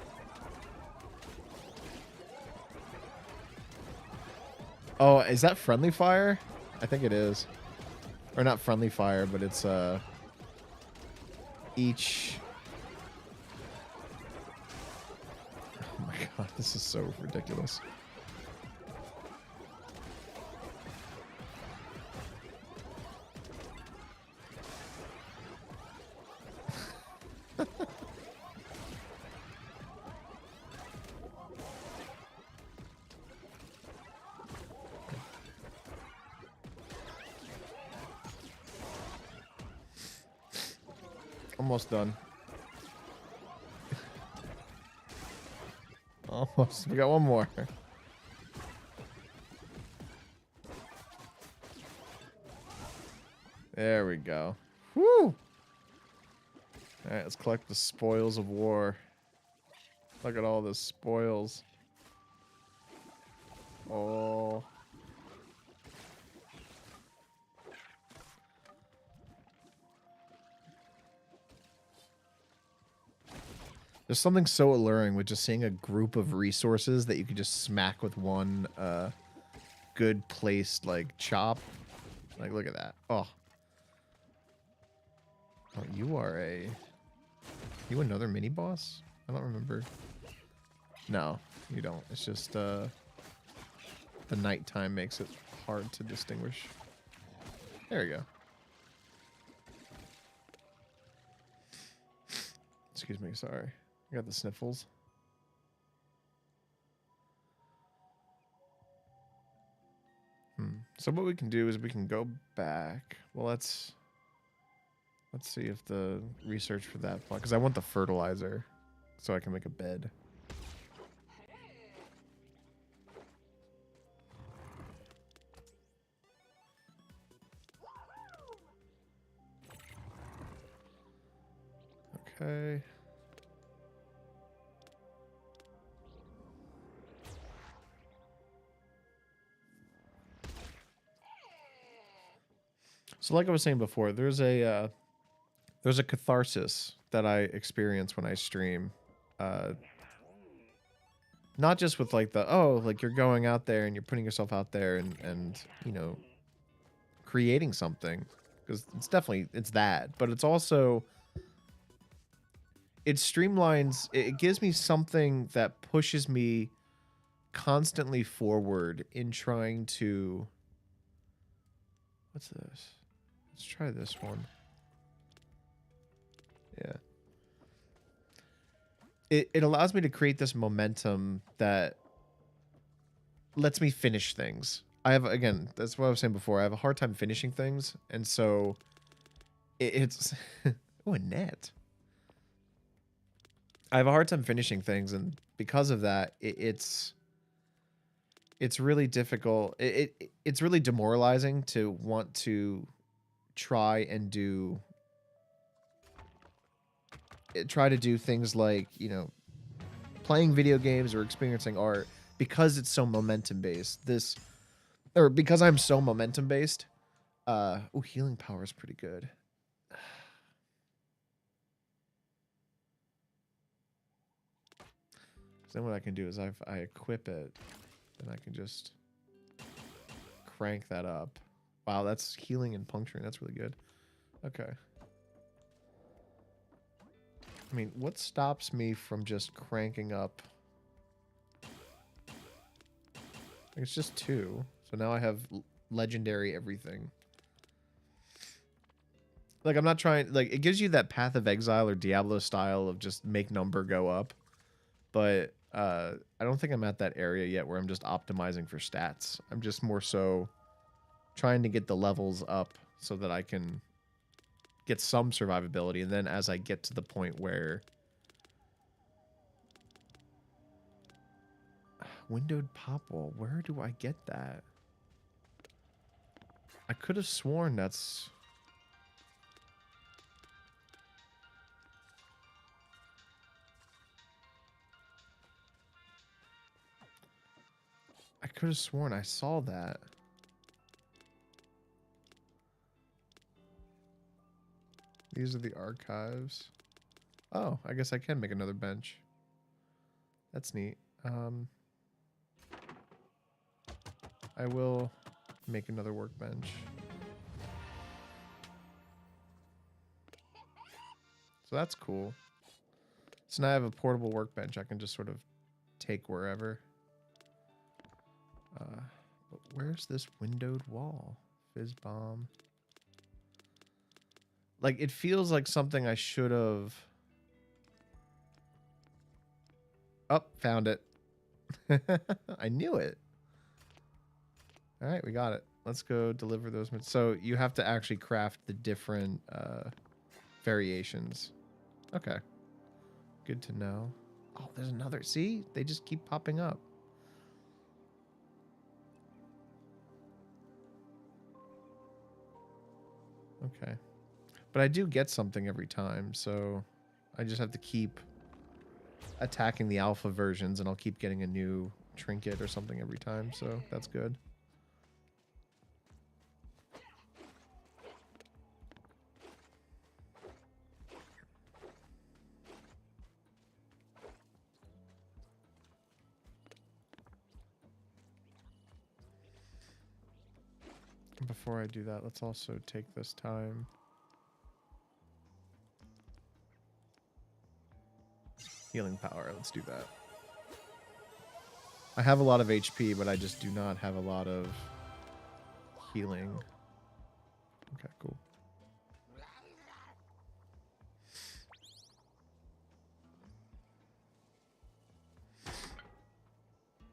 Oh, is that friendly fire? I think it is. Or not friendly fire, but it's each... Oh my god, this is so ridiculous. Almost done. Almost. We got one more. There we go. Woo! Alright, let's collect the spoils of war. Look at all the spoils. Oh. There's something so alluring with just seeing a group of resources that you could just smack with one good placed like chop. Like look at that. Oh. Oh, you another mini boss? I don't remember. No, you don't. It's just the nighttime makes it hard to distinguish. There we go. Excuse me, sorry. I got the sniffles. So what we can do is we can go back. Well, let's see if the research for that plot, because I want the fertilizer so I can make a bed. Okay. So like I was saying before, there's a catharsis that I experience when I stream. Not just with like like you're going out there and you're putting yourself out there and you know, creating something, because it's that, but it's also, it streamlines, it gives me something that pushes me constantly forward in trying to, what's this? Let's try this one. Yeah. It allows me to create this momentum that lets me finish things. I have, again, that's what I was saying before. I have a hard time finishing things. And so it's, oh, a net. I have a hard time finishing things. And because of that, it's really difficult. It's really demoralizing to want to try to do things like, you know, playing video games or experiencing art, because it's so momentum based. Because I'm so momentum based. Healing power is pretty good. Then what I can do is I equip it, and I can just crank that up. Wow, that's healing and puncturing. That's really good. Okay. I mean, what stops me from just cranking up? It's just 2. So now I have legendary everything. Like, I'm not trying, like, it gives you that Path of Exile or Diablo style of just make number go up. But I don't think I'm at that area yet where I'm just optimizing for stats. I'm just more so trying to get the levels up so that I can get some survivability. And then as I get to the point where... Windowed pop wall, where do I get that? I could have sworn that's... I could have sworn I saw that. These are the archives. Oh, I guess I can make another bench. That's neat. I will make another workbench. So that's cool. So now I have a portable workbench I can just sort of take wherever. But where's this windowed wall? Fizz bomb. Like, it feels like something I should have... Oh, found it. I knew it. All right, we got it. Let's go deliver those. So you have to actually craft the different variations. Okay. Good to know. Oh, there's another. See? They just keep popping up. Okay. But I do get something every time, so I just have to keep attacking the alpha versions, and I'll keep getting a new trinket or something every time, so that's good. Before I do that, let's also take this time. Healing power, let's do that. I have a lot of HP, but I just do not have a lot of healing. Okay, cool.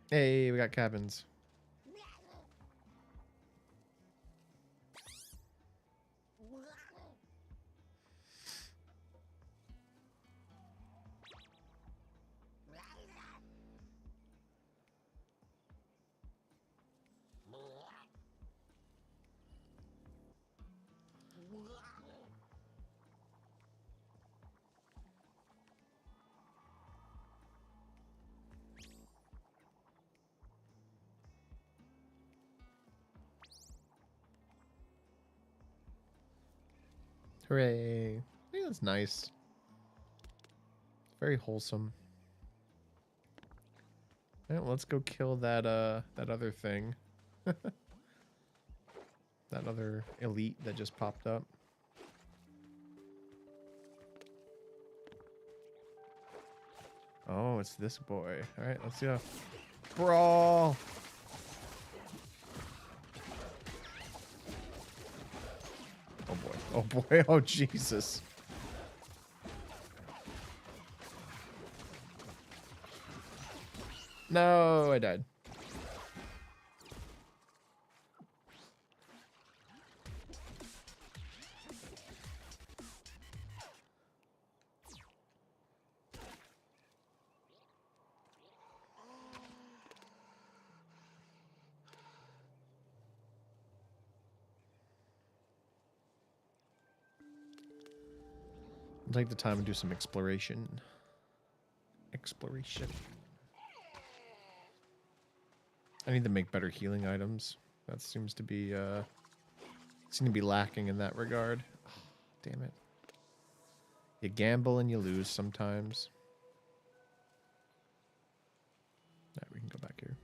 Hey, we got cabins. Hooray. I think that's nice. Very wholesome. Yeah, let's go kill that that other thing. That other elite that just popped up. Oh, it's this boy. Alright, let's go. Brawl! Oh boy. Oh boy. Oh Jesus. No, I died. I'll take the time and do some exploration. I need to make better healing items. That seems to be lacking in that regard. Oh, damn it. You gamble and you lose sometimes. Alright, we can go back here.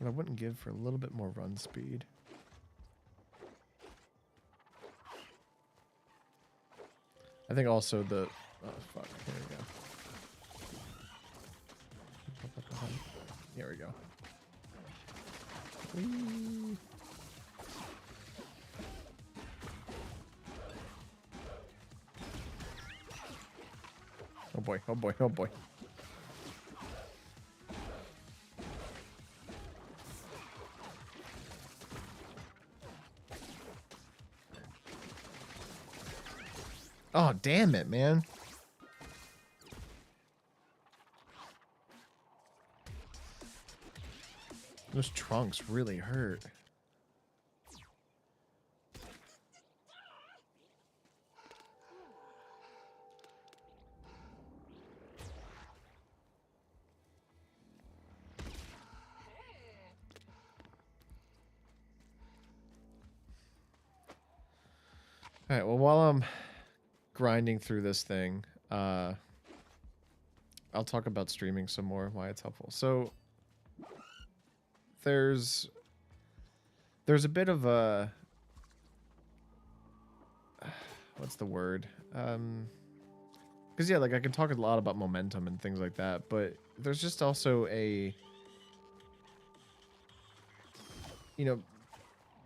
But I wouldn't give for a little bit more run speed. I think also the... Oh, fuck. Here we go. Here we go. Whee. Oh boy, oh boy, oh boy. Oh, damn it, man. Those trunks really hurt. All right, well, while I'm grinding through this thing, I'll talk about streaming some more, why it's helpful. So there's a bit of a what's the word? Because yeah, like I can talk a lot about momentum and things like that, but there's just also a, you know,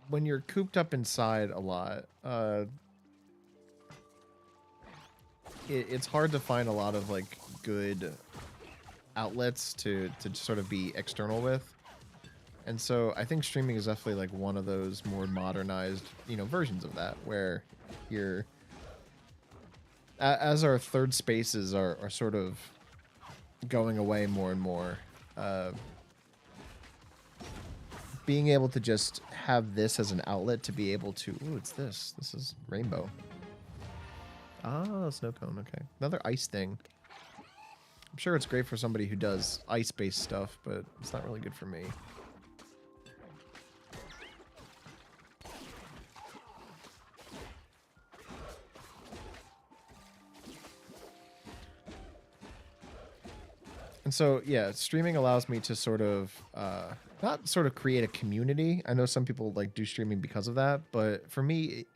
when you're cooped up inside a lot, it's hard to find a lot of like good outlets to sort of be external with. And so I think streaming is definitely like one of those more modernized, you know, versions of that, where you're, as our third spaces are sort of going away more and more, being able to just have this as an outlet to be able to, ooh, it's this. This is rainbow. Ah, snow cone, okay. Another ice thing. I'm sure it's great for somebody who does ice-based stuff, but it's not really good for me. And so, yeah, streaming allows me to sort of, not sort of create a community. I know some people like do streaming because of that, but for me,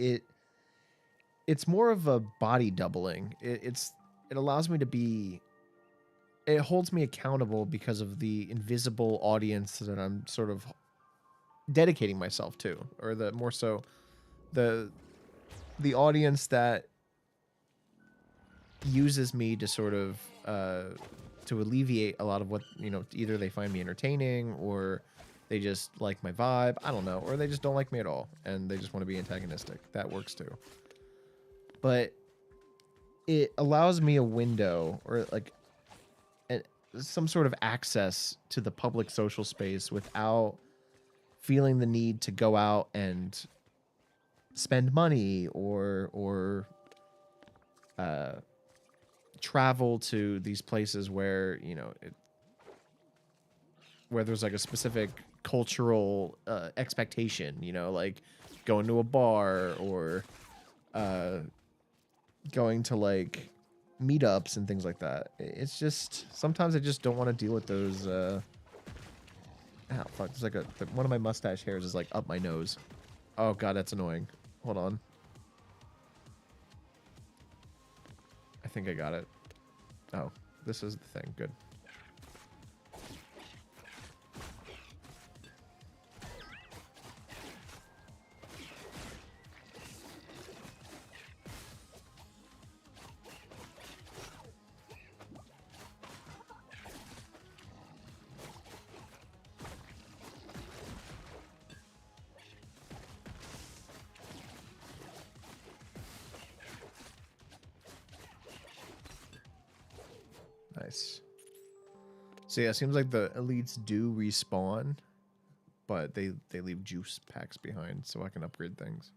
it's more of a body doubling. It allows me to be, it holds me accountable because of the invisible audience that I'm sort of dedicating myself to, or the more so the audience that uses me to sort of to alleviate a lot of what, you know, either they find me entertaining or they just like my vibe, I don't know, or they just don't like me at all and they just want to be antagonistic. That works too. But it allows me a window or like some sort of access to the public social space without feeling the need to go out and spend money or travel to these places where, you know, where there's like a specific cultural expectation, you know, like going to a bar or going to like meetups and things like that. It's just, sometimes I just don't want to deal with those. Oh fuck! There's like one of my mustache hairs is like up my nose. Oh god, that's annoying. Hold on. I think I got it. Oh, this is the thing. Good. Nice. So yeah, it seems like the elites do respawn, but they leave juice packs behind so I can upgrade things.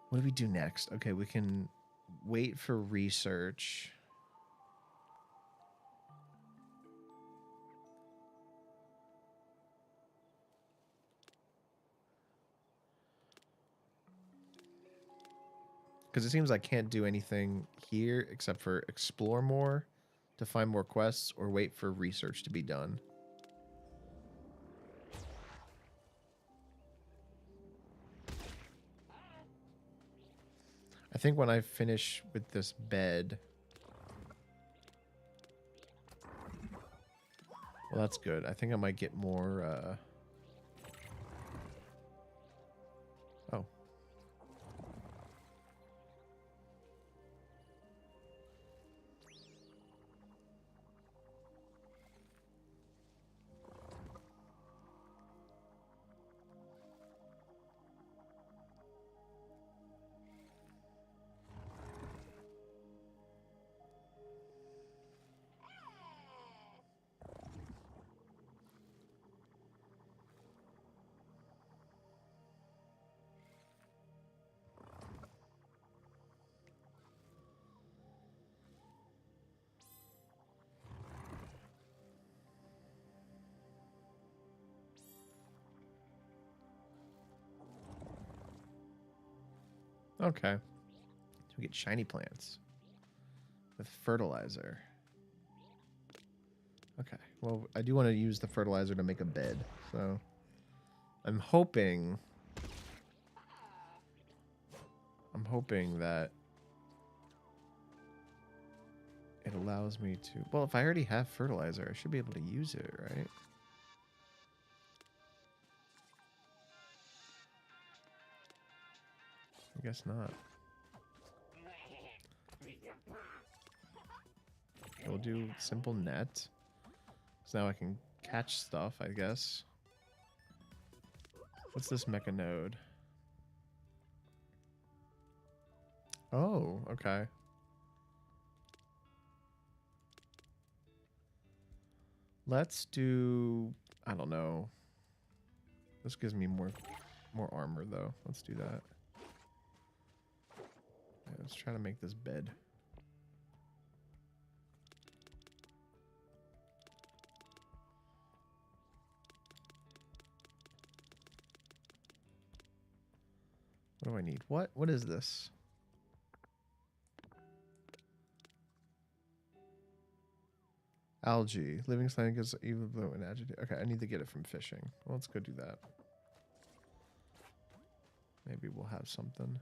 What do we do next? Okay, we can wait for research. Because it seems I can't do anything here except for explore more to find more quests or wait for research to be done. I think when I finish with this bed... Well, that's good. I think I might get more, Oh. Okay. So we get shiny plants with fertilizer. Okay. Well, I do want to use the fertilizer to make a bed. So I'm hoping that it allows me to... Well, if I already have fertilizer, I should be able to use it, right? I guess not. We'll do simple net. So now I can catch stuff, I guess. What's this mecha node? Oh, okay. Let's do... I don't know. This gives me more armor, though. Let's do that. Yeah, let's try to make this bed. What do I need? What is this? Algae. Living slime gives evil blow and agitate. Okay, I need to get it from fishing. Well, let's go do that. Maybe we'll have something.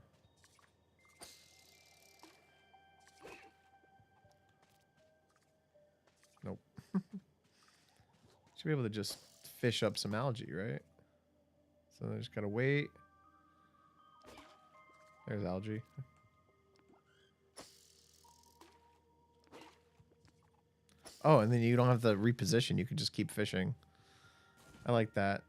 Nope. Should be able to just fish up some algae, right? So I just gotta wait. There's algae. Oh, and then you don't have to reposition. You can just keep fishing. I like that.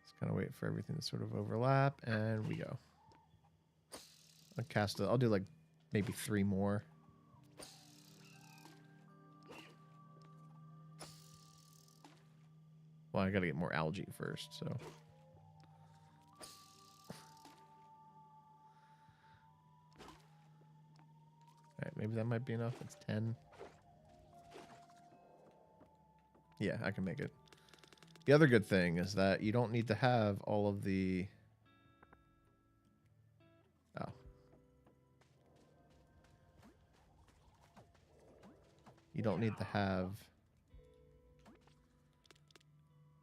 Just kind of wait for everything to sort of overlap, and we go. I'll cast it. I'll do like maybe 3 more. Well, I gotta get more algae first, so. Alright, maybe that might be enough. It's 10. Yeah, I can make it. The other good thing is that you don't need to have all of the... Oh. You don't need to have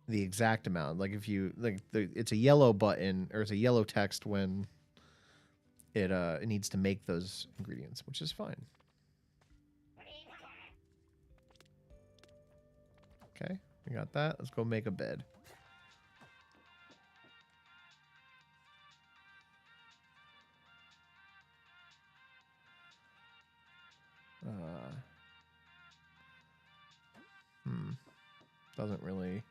the exact amount. Like if you... like it's a yellow button, or it's a yellow text when it needs to make those ingredients, which is fine. Okay, we got that. Let's go make a bed. Doesn't really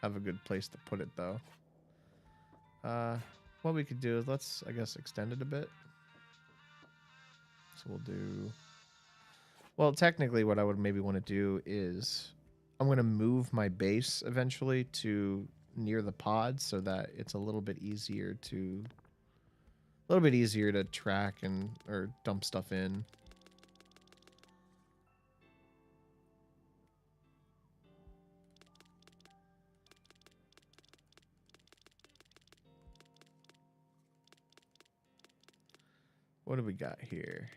have a good place to put it, though. What we could do is let's, I guess, extend it a bit. So we'll do... Well, technically what I would maybe want to do is I'm going to move my base eventually to near the pod so that it's a little bit easier to track and or dump stuff in. What do we got here?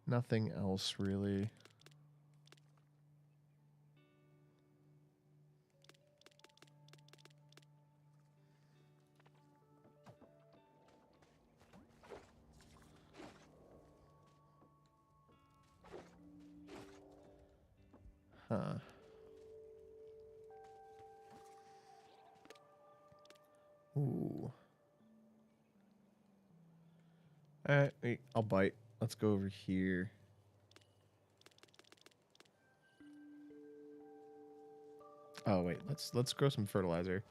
Nothing else really. Huh. Ooh. Alright, wait, I'll bite. Let's go over here. Oh wait, let's grow some fertilizer.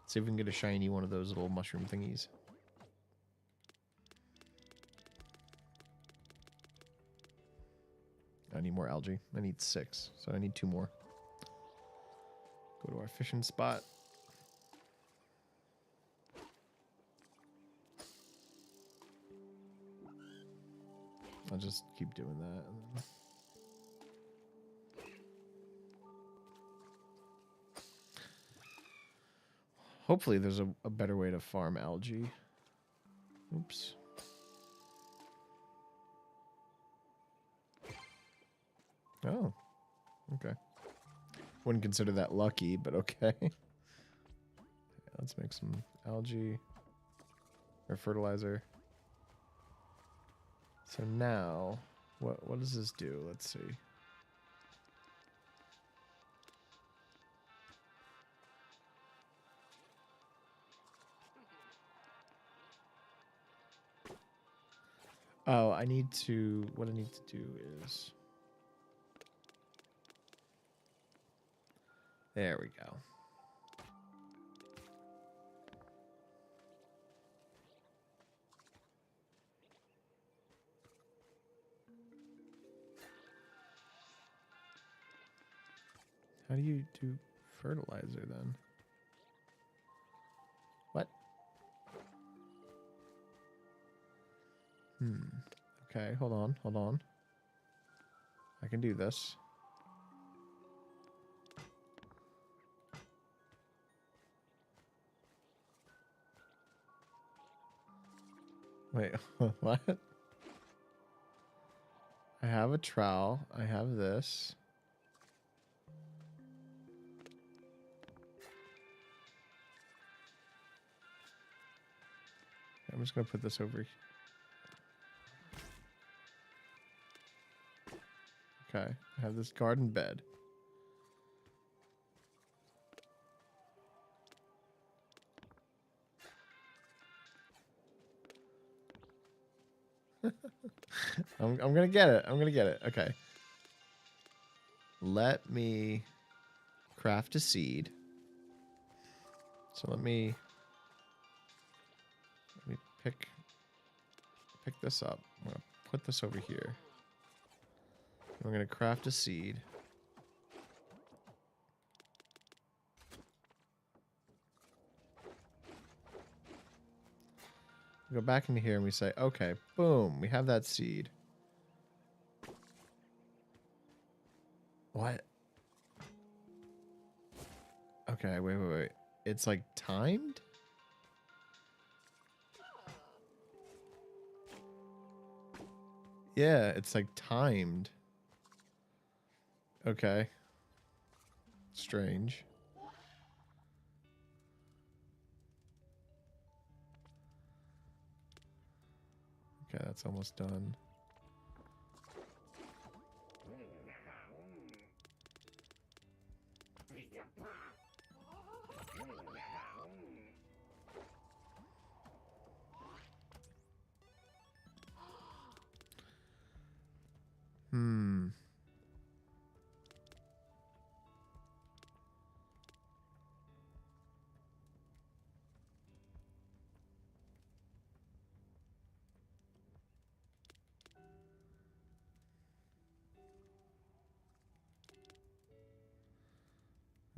See if we can get a shiny one of those little mushroom thingies. I need more algae. I need 6, so I need 2 more. Go to our fishing spot. I'll just keep doing that. Hopefully there's a better way to farm algae. Oops. Oh, okay. Wouldn't consider that lucky, but okay. Let's make some algae or fertilizer. So now, what does this do? Let's see. Oh, I need to, what I need to do is, there we go. How do you do fertilizer then? What? Okay, hold on. I can do this. Wait, what? I have a trowel. I have this. I'm just going to put this over. Okay, I have this garden bed. I'm going to get it. I'm going to get it. Okay. Let me craft a seed. So let me pick this up. I'm going to put this over here. I'm going to craft a seed. We go back into here and we say, okay, boom, we have that seed. What? Okay, wait. It's like timed? Yeah, it's like timed. Okay. Strange. Okay, that's almost done.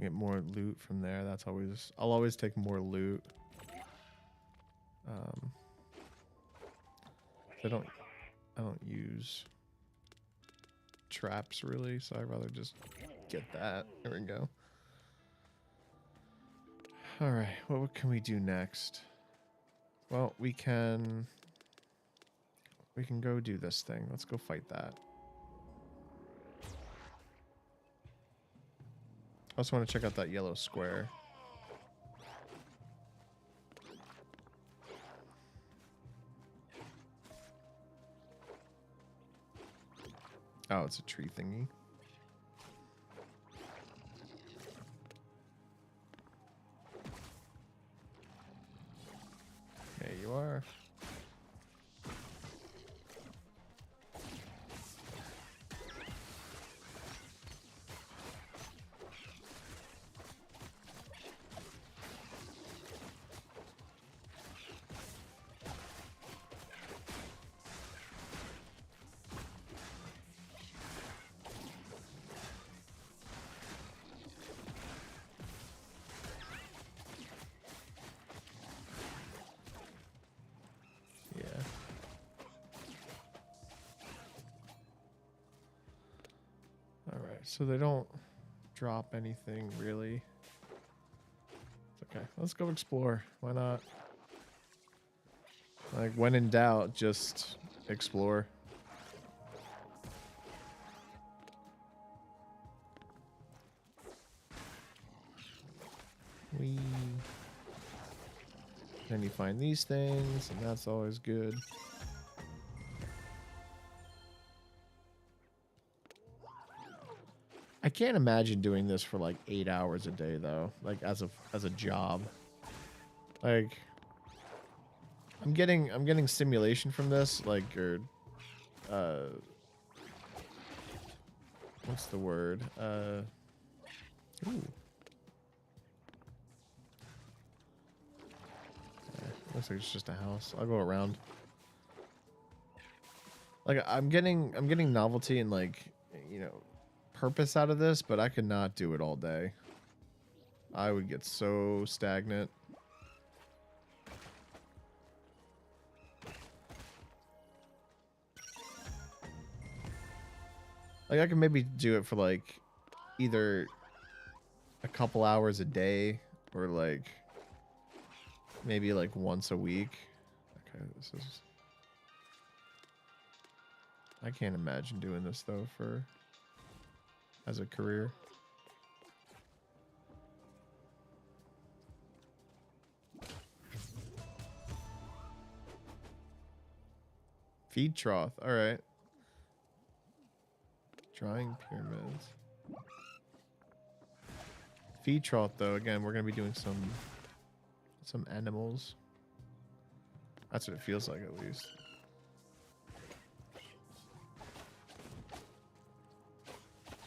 Get more loot from there. That's always, I'll always take more loot. I don't use traps really, so I'd rather just get that. There we go. All right, what can we do next? Well, we can go do this thing. Let's go fight that. I also want to check out that yellow square. Oh, it's a tree thingy. There you are. So they don't drop anything really. It's okay. Let's go explore. Why not? Like when in doubt, just explore. Then you find these things, and that's always good. I can't imagine doing this for like 8 hours a day though, like as a job. Like I'm getting stimulation from this, like, or what's the word? Ooh. Looks like it's just a house. I'll go around. Like I'm getting novelty and, like, you know, purpose out of this, but I could not do it all day. I would get so stagnant. Like I could maybe do it for like either a couple hours a day or like maybe like once a week. Okay, this is... I can't imagine doing this though for as a career. Feed trough. All right. Drying pyramids. Feed trough though. Again, we're gonna be doing some animals. That's what it feels like at least.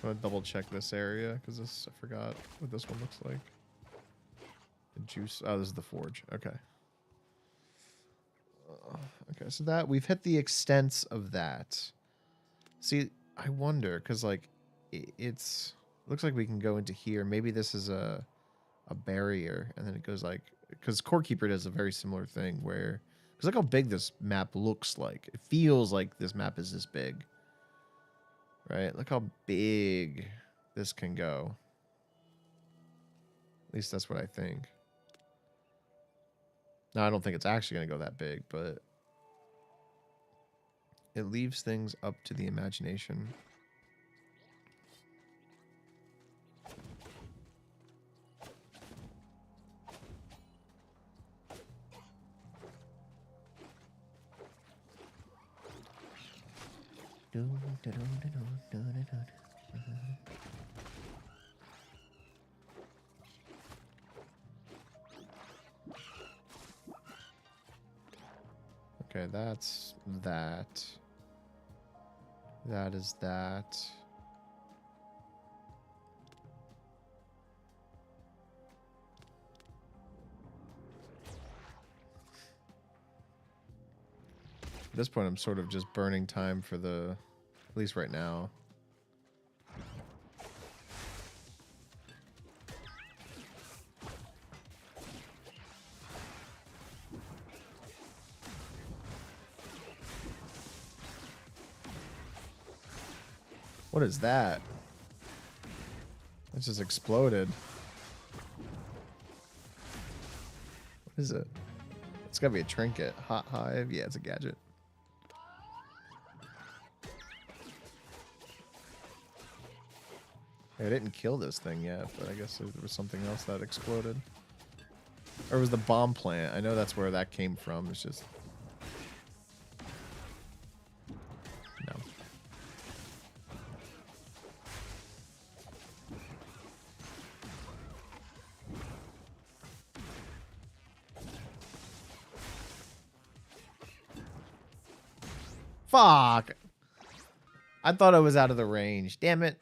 I'm gonna double check this area because this, I forgot what this one looks like. The juice. Oh, this is the forge. Okay. Okay, so that we've hit the extents of that. See, I wonder because like it's looks like we can go into here. Maybe this is a barrier, and then it goes like, because Core Keeper does a very similar thing where, because look how big this map looks like. It feels like this map is this big. Right? Look how big this can go. At least that's what I think. Now, I don't think it's actually going to go that big, but it leaves things up to the imagination. Okay, that's that. That is that. At this point, I'm sort of just burning time for the, at least right now. What is that? It just exploded. What is it? It's gotta be a trinket. Hot hive? Yeah, it's a gadget. I didn't kill this thing yet, but I guess there was something else that exploded. Or it was the bomb plant. I know that's where that came from. It's just... No. Fuck. I thought I was out of the range. Damn it.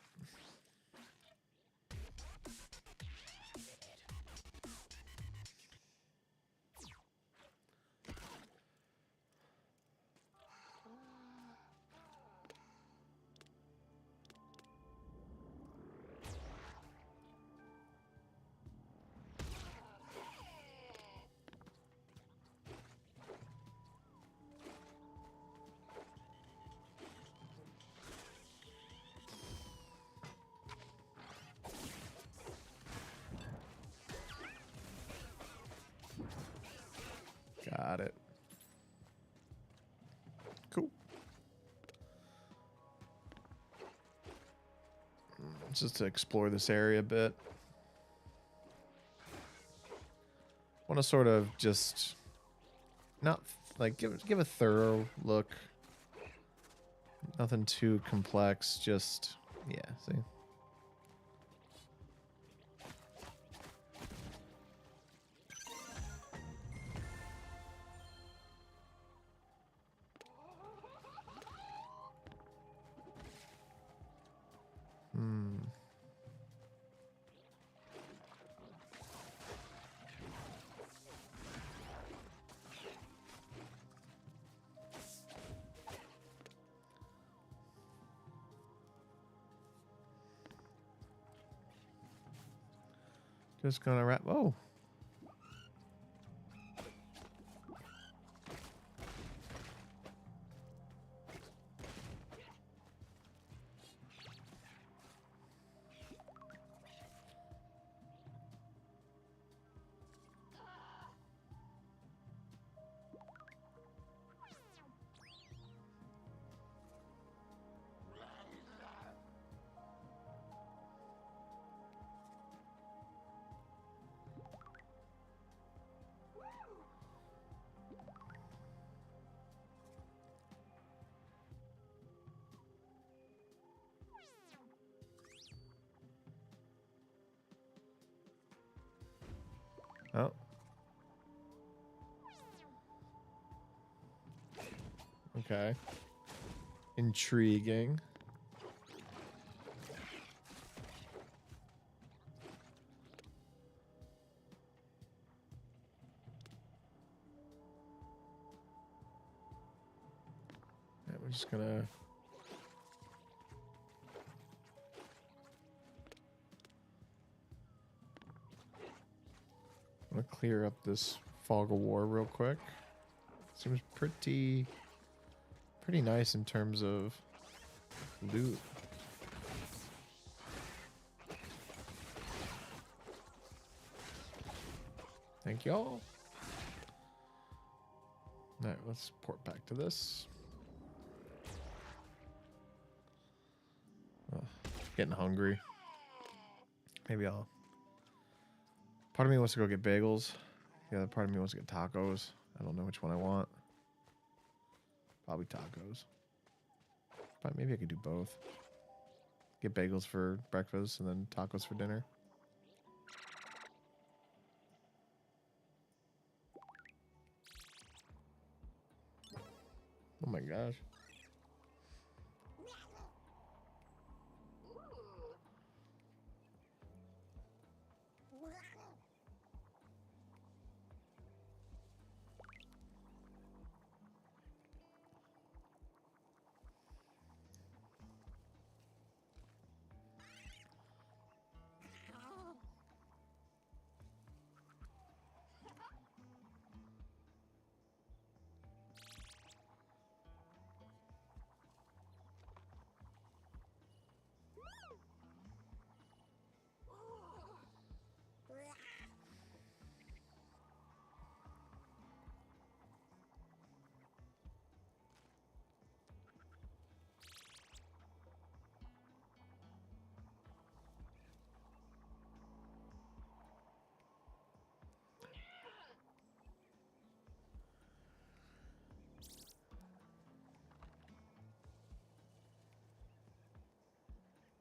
Got it. Cool. Just to explore this area a bit. Want to sort of just not like give a thorough look. Nothing too complex. Just yeah. See. Just gonna wrap. Oh. Oh. Okay. Intriguing. Yeah, we're just gonna clear up this fog of war real quick. Seems pretty nice in terms of loot. Thank y'all. Alright, let's port back to this. Oh, getting hungry. Maybe I'll... Part of me wants to go get bagels. The other part of me wants to get tacos. I don't know which one I want. Probably tacos. But maybe I could do both. Get bagels for breakfast and then tacos for dinner. Oh my gosh.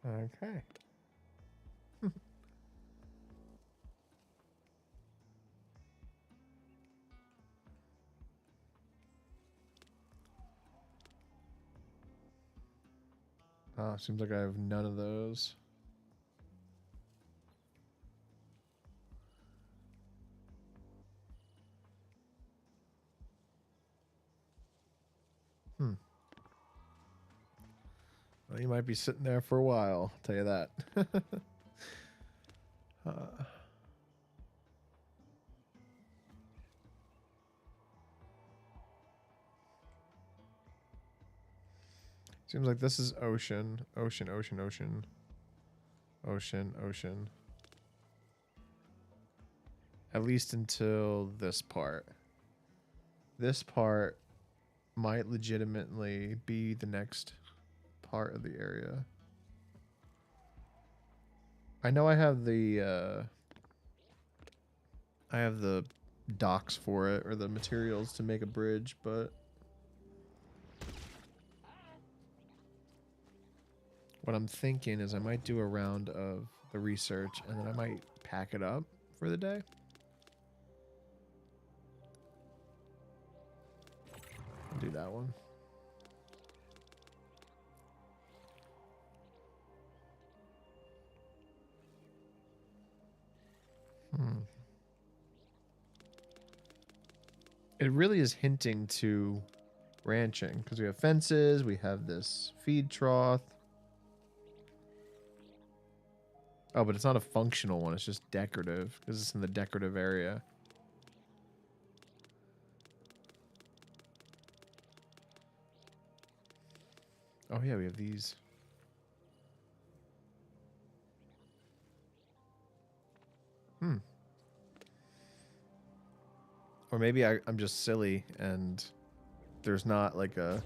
Okay. Seems like I have none of those. Well, you might be sitting there for a while, I'll tell you that. Seems like this is ocean. Ocean, ocean, ocean. Ocean, ocean. At least until this part. This part might legitimately be the next part of the area. I know I have the docks for it, or the materials to make a bridge, but what I'm thinking is I might do a round of the research and then I might pack it up for the day. I'll do that one. It really is hinting to ranching because we have fences, we have this feed trough. Oh, but it's not a functional one. It's just decorative because it's in the decorative area. Oh, yeah, we have these. Or maybe I'm just silly and there's not like an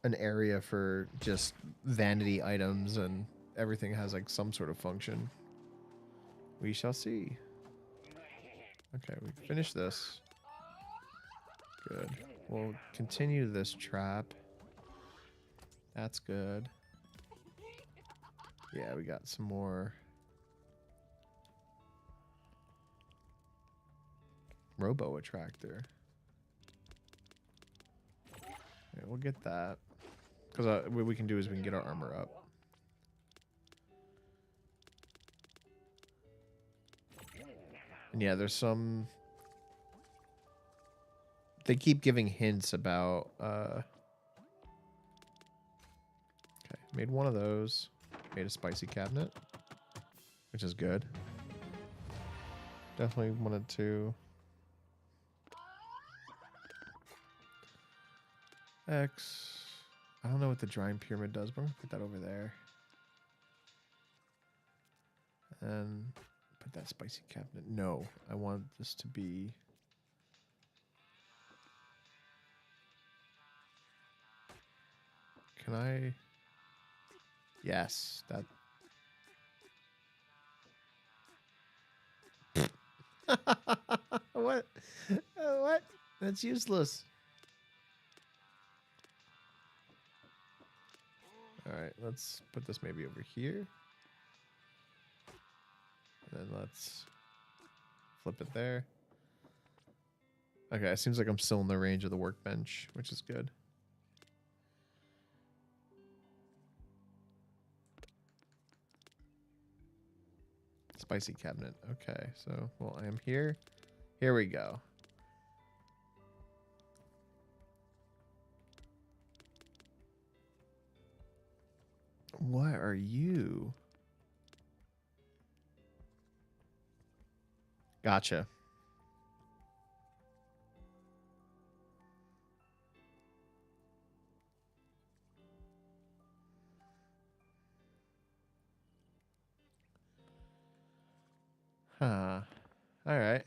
area for just vanity items and everything has like some sort of function. We shall see. Okay, we finished this. Good. We'll continue this trap. That's good. Yeah, we got some more robo attractor. Yeah, we'll get that. Because what we can do is we can get our armor up. And yeah, there's some... They keep giving hints about... Okay, made one of those. Made a spicy cabinet. Which is good. Definitely wanted to... X... I don't know what the drying pyramid does, but I'm going to put that over there. And put that spicy cabinet. No, I want this to be... Can I... Yes, that... What? What? That's useless. Alright, let's put this maybe over here. And then let's flip it there. Okay, it seems like I'm still in the range of the workbench, which is good. Spicy cabinet. Okay, so, well, I am here. Here we go. What are you? Gotcha. Huh. All right.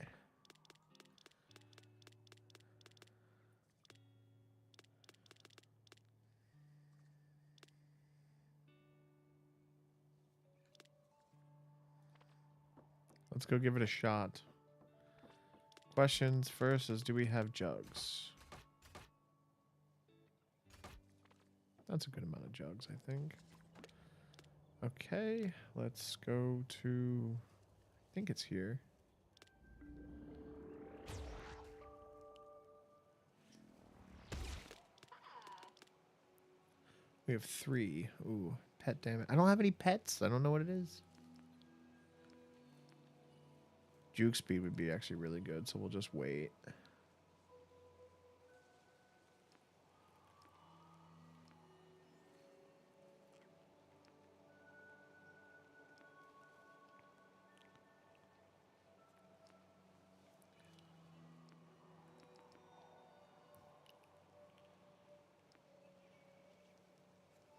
Let's go give it a shot. Questions first is, do we have jugs? That's a good amount of jugs, I think. Okay, let's go to... I think it's here. We have 3. Ooh, pet damage. I don't have any pets. I don't know what it is. Juke speed would be actually really good, so we'll just wait.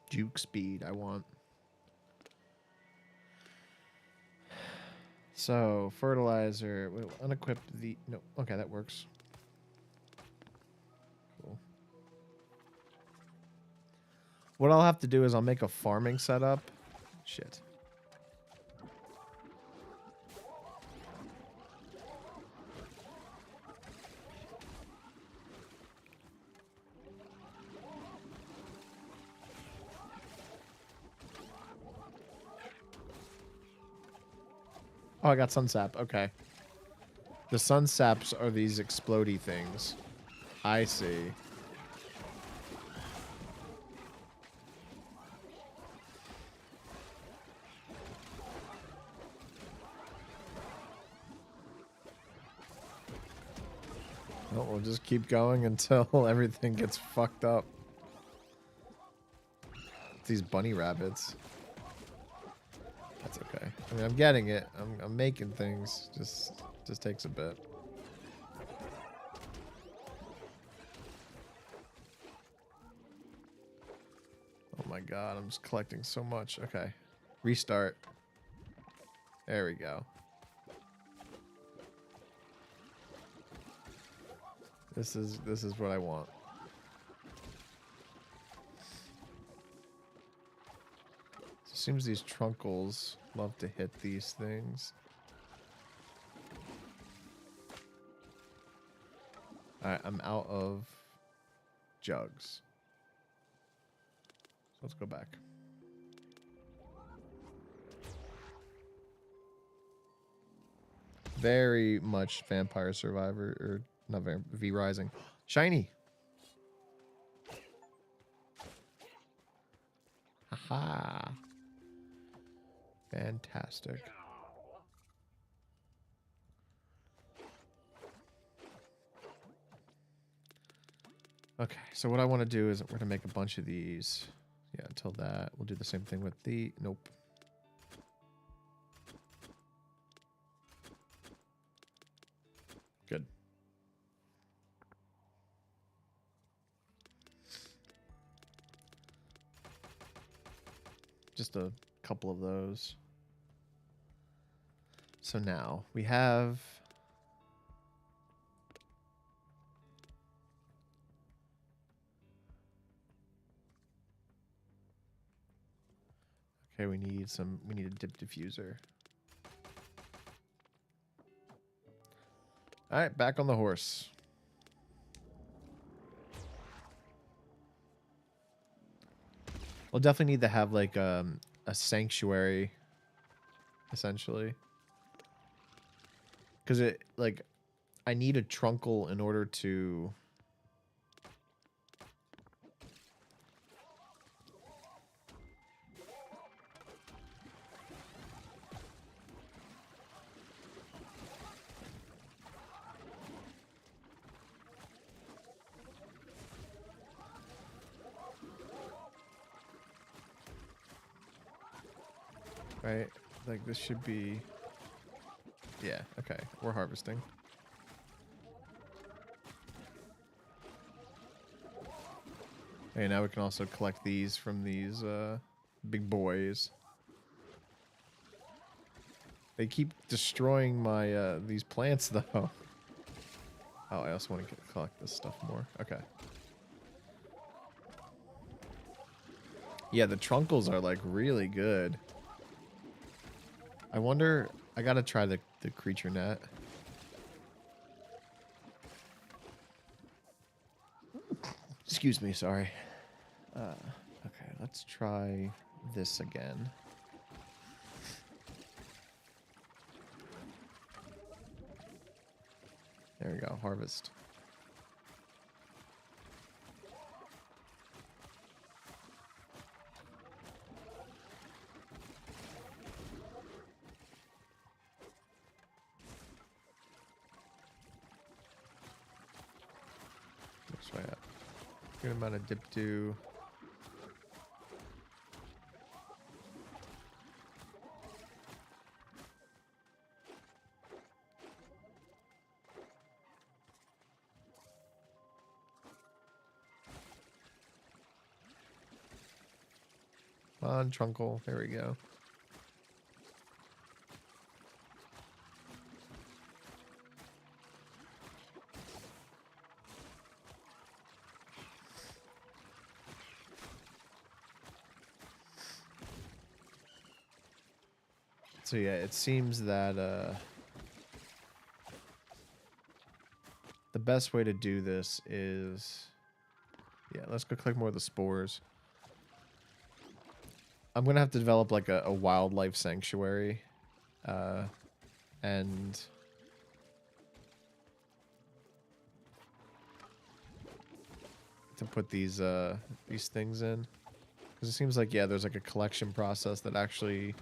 Juke speed, I want. So, fertilizer. We'll unequip the... No, okay, that works. Cool. What I'll have to do is I'll make a farming setup. Shit. Oh, I got sun sap. Okay. The sun saps are these explodey things. I see. Well, we'll just keep going until everything gets fucked up. These bunny rabbits. That's okay. I mean, I'm getting it. I'm making things. Just takes a bit. Oh my god, I'm just collecting so much. Okay. Restart. There we go. This is what I want. So it seems these trunkles love to hit these things. Alright, I'm out of jugs. So let's go back. Very much Vampire Survivor, or not V Rising. Shiny! Haha! Fantastic. Okay, so what I want to do is we're going to make a bunch of these. Yeah, until that. We'll do the same thing with the... Nope. Good. Just a couple of those. So now we have... Okay, we need a dip diffuser. All right, back on the horse. We'll definitely need to have like a sanctuary, essentially. Because it, like, I need a trunkle in order to... Right? Like, this should be... Yeah, okay. We're harvesting. Okay, now we can also collect these from these big boys. They keep destroying my these plants, though. Oh, I also want to collect this stuff more. Okay. Yeah, the trunkles are, like, really good. I wonder... I gotta try the creature net. Excuse me, sorry. Okay, let's try this again. There we go, harvest. So yeah, good amount of dip do. Come on, Trunkle. There we go. So yeah, it seems that the best way to do this is, yeah, let's go collect more of the spores. I'm gonna have to develop like a wildlife sanctuary, and to put these things in, because it seems like, yeah, there's like a collection process that actually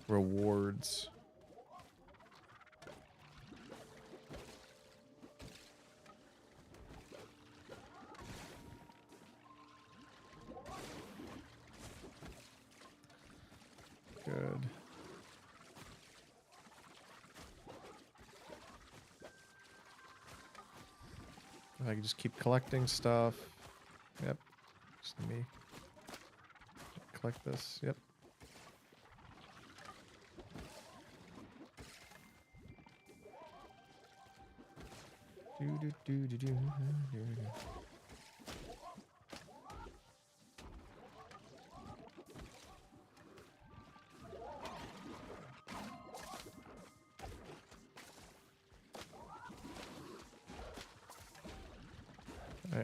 rewards. Good. I can just keep collecting stuff. Yep. Just me. Collect this. Yep.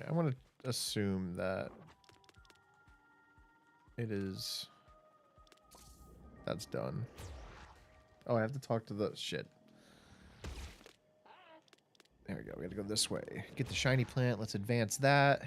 I want to assume that it is. That's done. Oh, I have to talk to the shit. There we go. We got to go this way. Get the shiny plant. Let's advance that.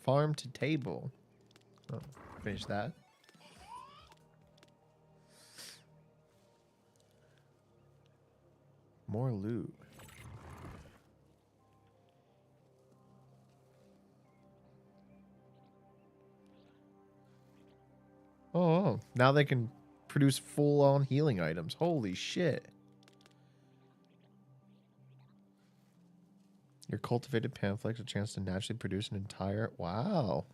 Farm to table. Oh, finish that. More loot. Oh, now they can produce full-on healing items. Holy shit. Your cultivated pamphlets a chance to naturally produce an entire... Wow.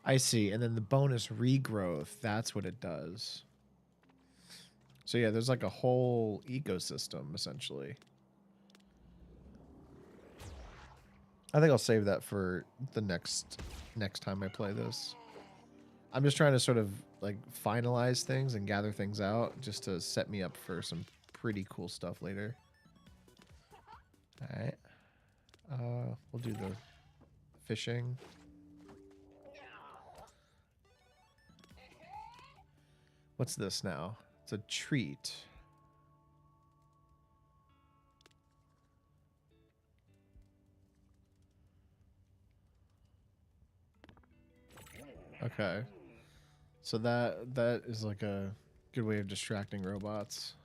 I see. And then the bonus regrowth, that's what it does. So yeah, there's like a whole ecosystem, essentially. I think I'll save that for the next time I play this. I'm just trying to sort of like finalize things and gather things out just to set me up for some pretty cool stuff later. All right. We'll do the fishing. What's this now? It's a treat. Okay. So that is like a good way of distracting robots.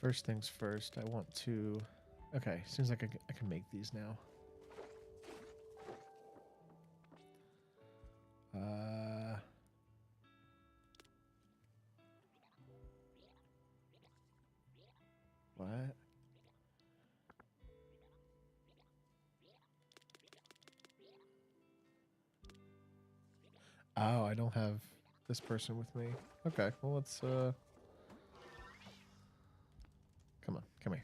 First things first, I want to... Okay, seems like I can make these now. What? Oh, I don't have this person with me. Okay, well let's come on, come here.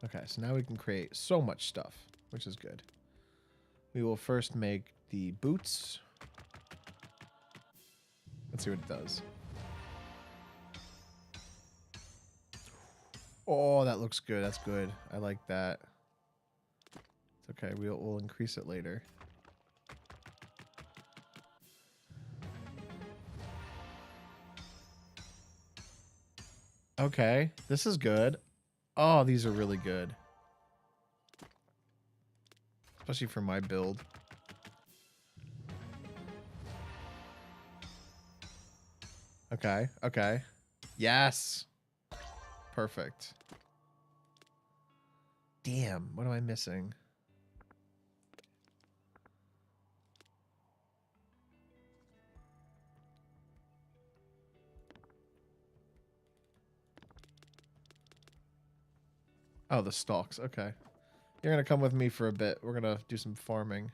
Okay, so now we can create so much stuff, which is good. We will first make the boots. Let's see what it does. Oh, that looks good. That's good. I like that. It's okay. We'll increase it later. Okay, this is good. Oh, these are really good. Especially for my build. Okay, okay. Yes. Perfect. Damn, what am I missing? Oh, the stalks. Okay. You're going to come with me for a bit. We're going to do some farming.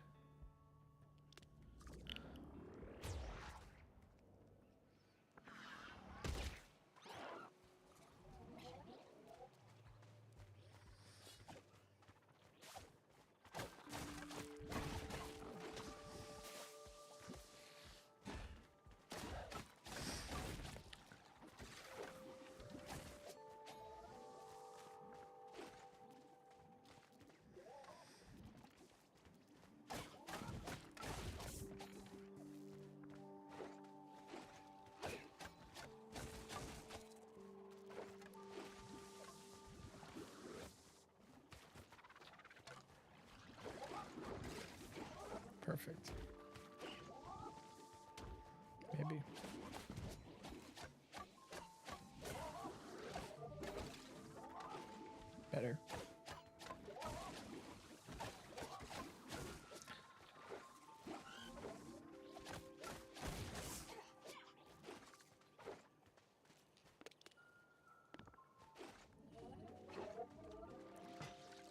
Perfect. Maybe. Better.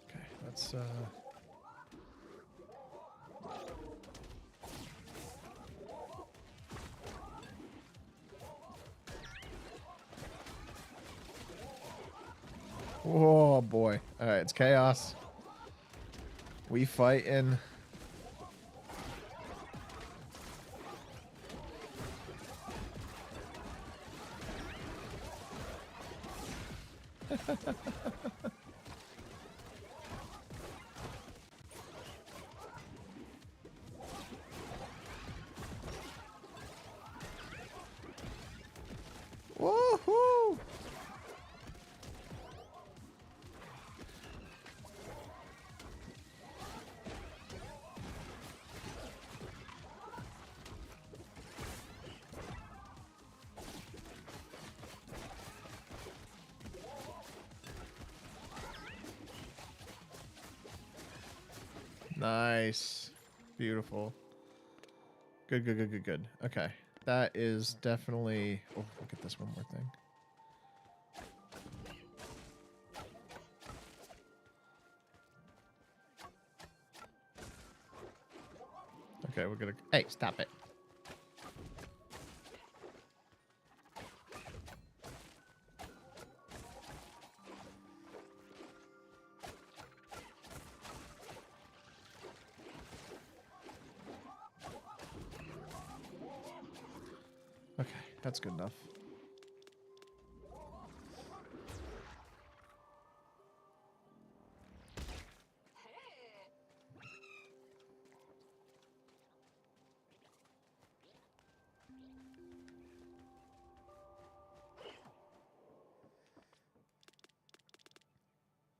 Okay, let's oh boy. Alright, it's chaos. We fighting. Woohoo! Nice. Beautiful. Good, good, good, good, good. Okay. That is definitely... Oh, look at this one more thing. Okay, we're gonna... Hey, stop it. Okay, that's good enough.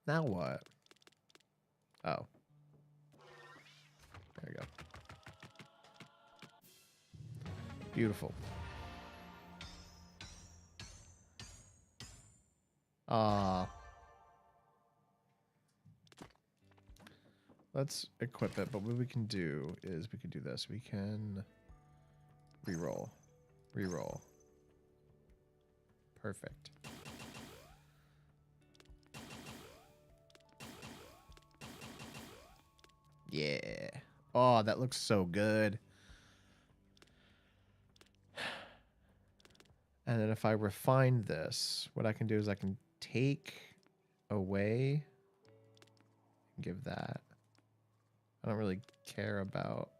Now what? Oh. There we go. Beautiful. let's equip it. But what we can do is we can do this. We can reroll. Reroll. Perfect. Yeah. Oh, that looks so good. And then if I refine this, what I can do is I can take away, give that. I don't really care about.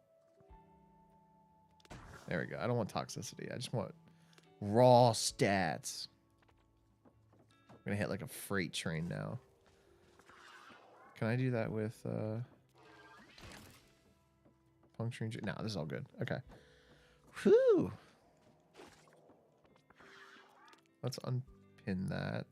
There we go. I don't want toxicity. I just want raw stats. I'm going to hit like a freight train now. Can I do that with puncturing? No, this is all good. Okay. Whew. Let's unpin that.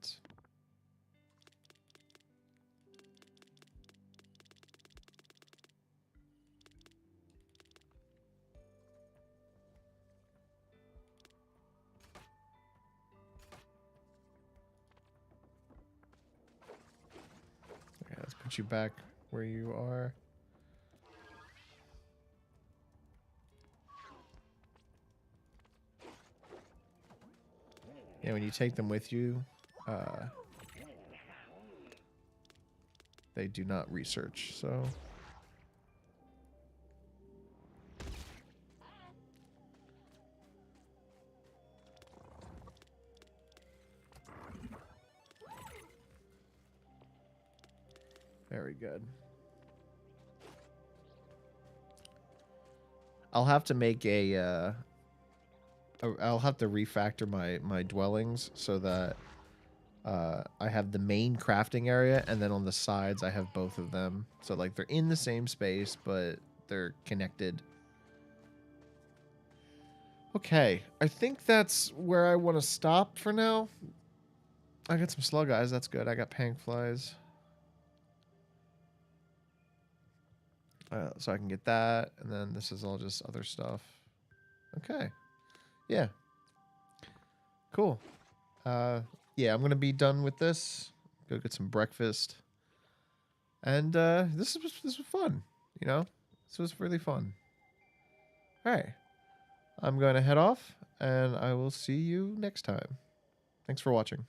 Okay, let's put you back where you are. Yeah, when you take them with you, they do not research, so... Very good. I'll have to make a, I'll have to refactor my dwellings so that I have the main crafting area, and then on the sides I have both of them. So like they're in the same space, but they're connected. Okay, I think that's where I want to stop for now. I got some slug eyes, that's good. I got pang flies. So I can get that, and then this is all just other stuff. Okay. Yeah. Cool. Yeah, I'm gonna be done with this. Go get some breakfast. And this was fun, you know? This was really fun. Alright. I'm going to head off, and I will see you next time. Thanks for watching.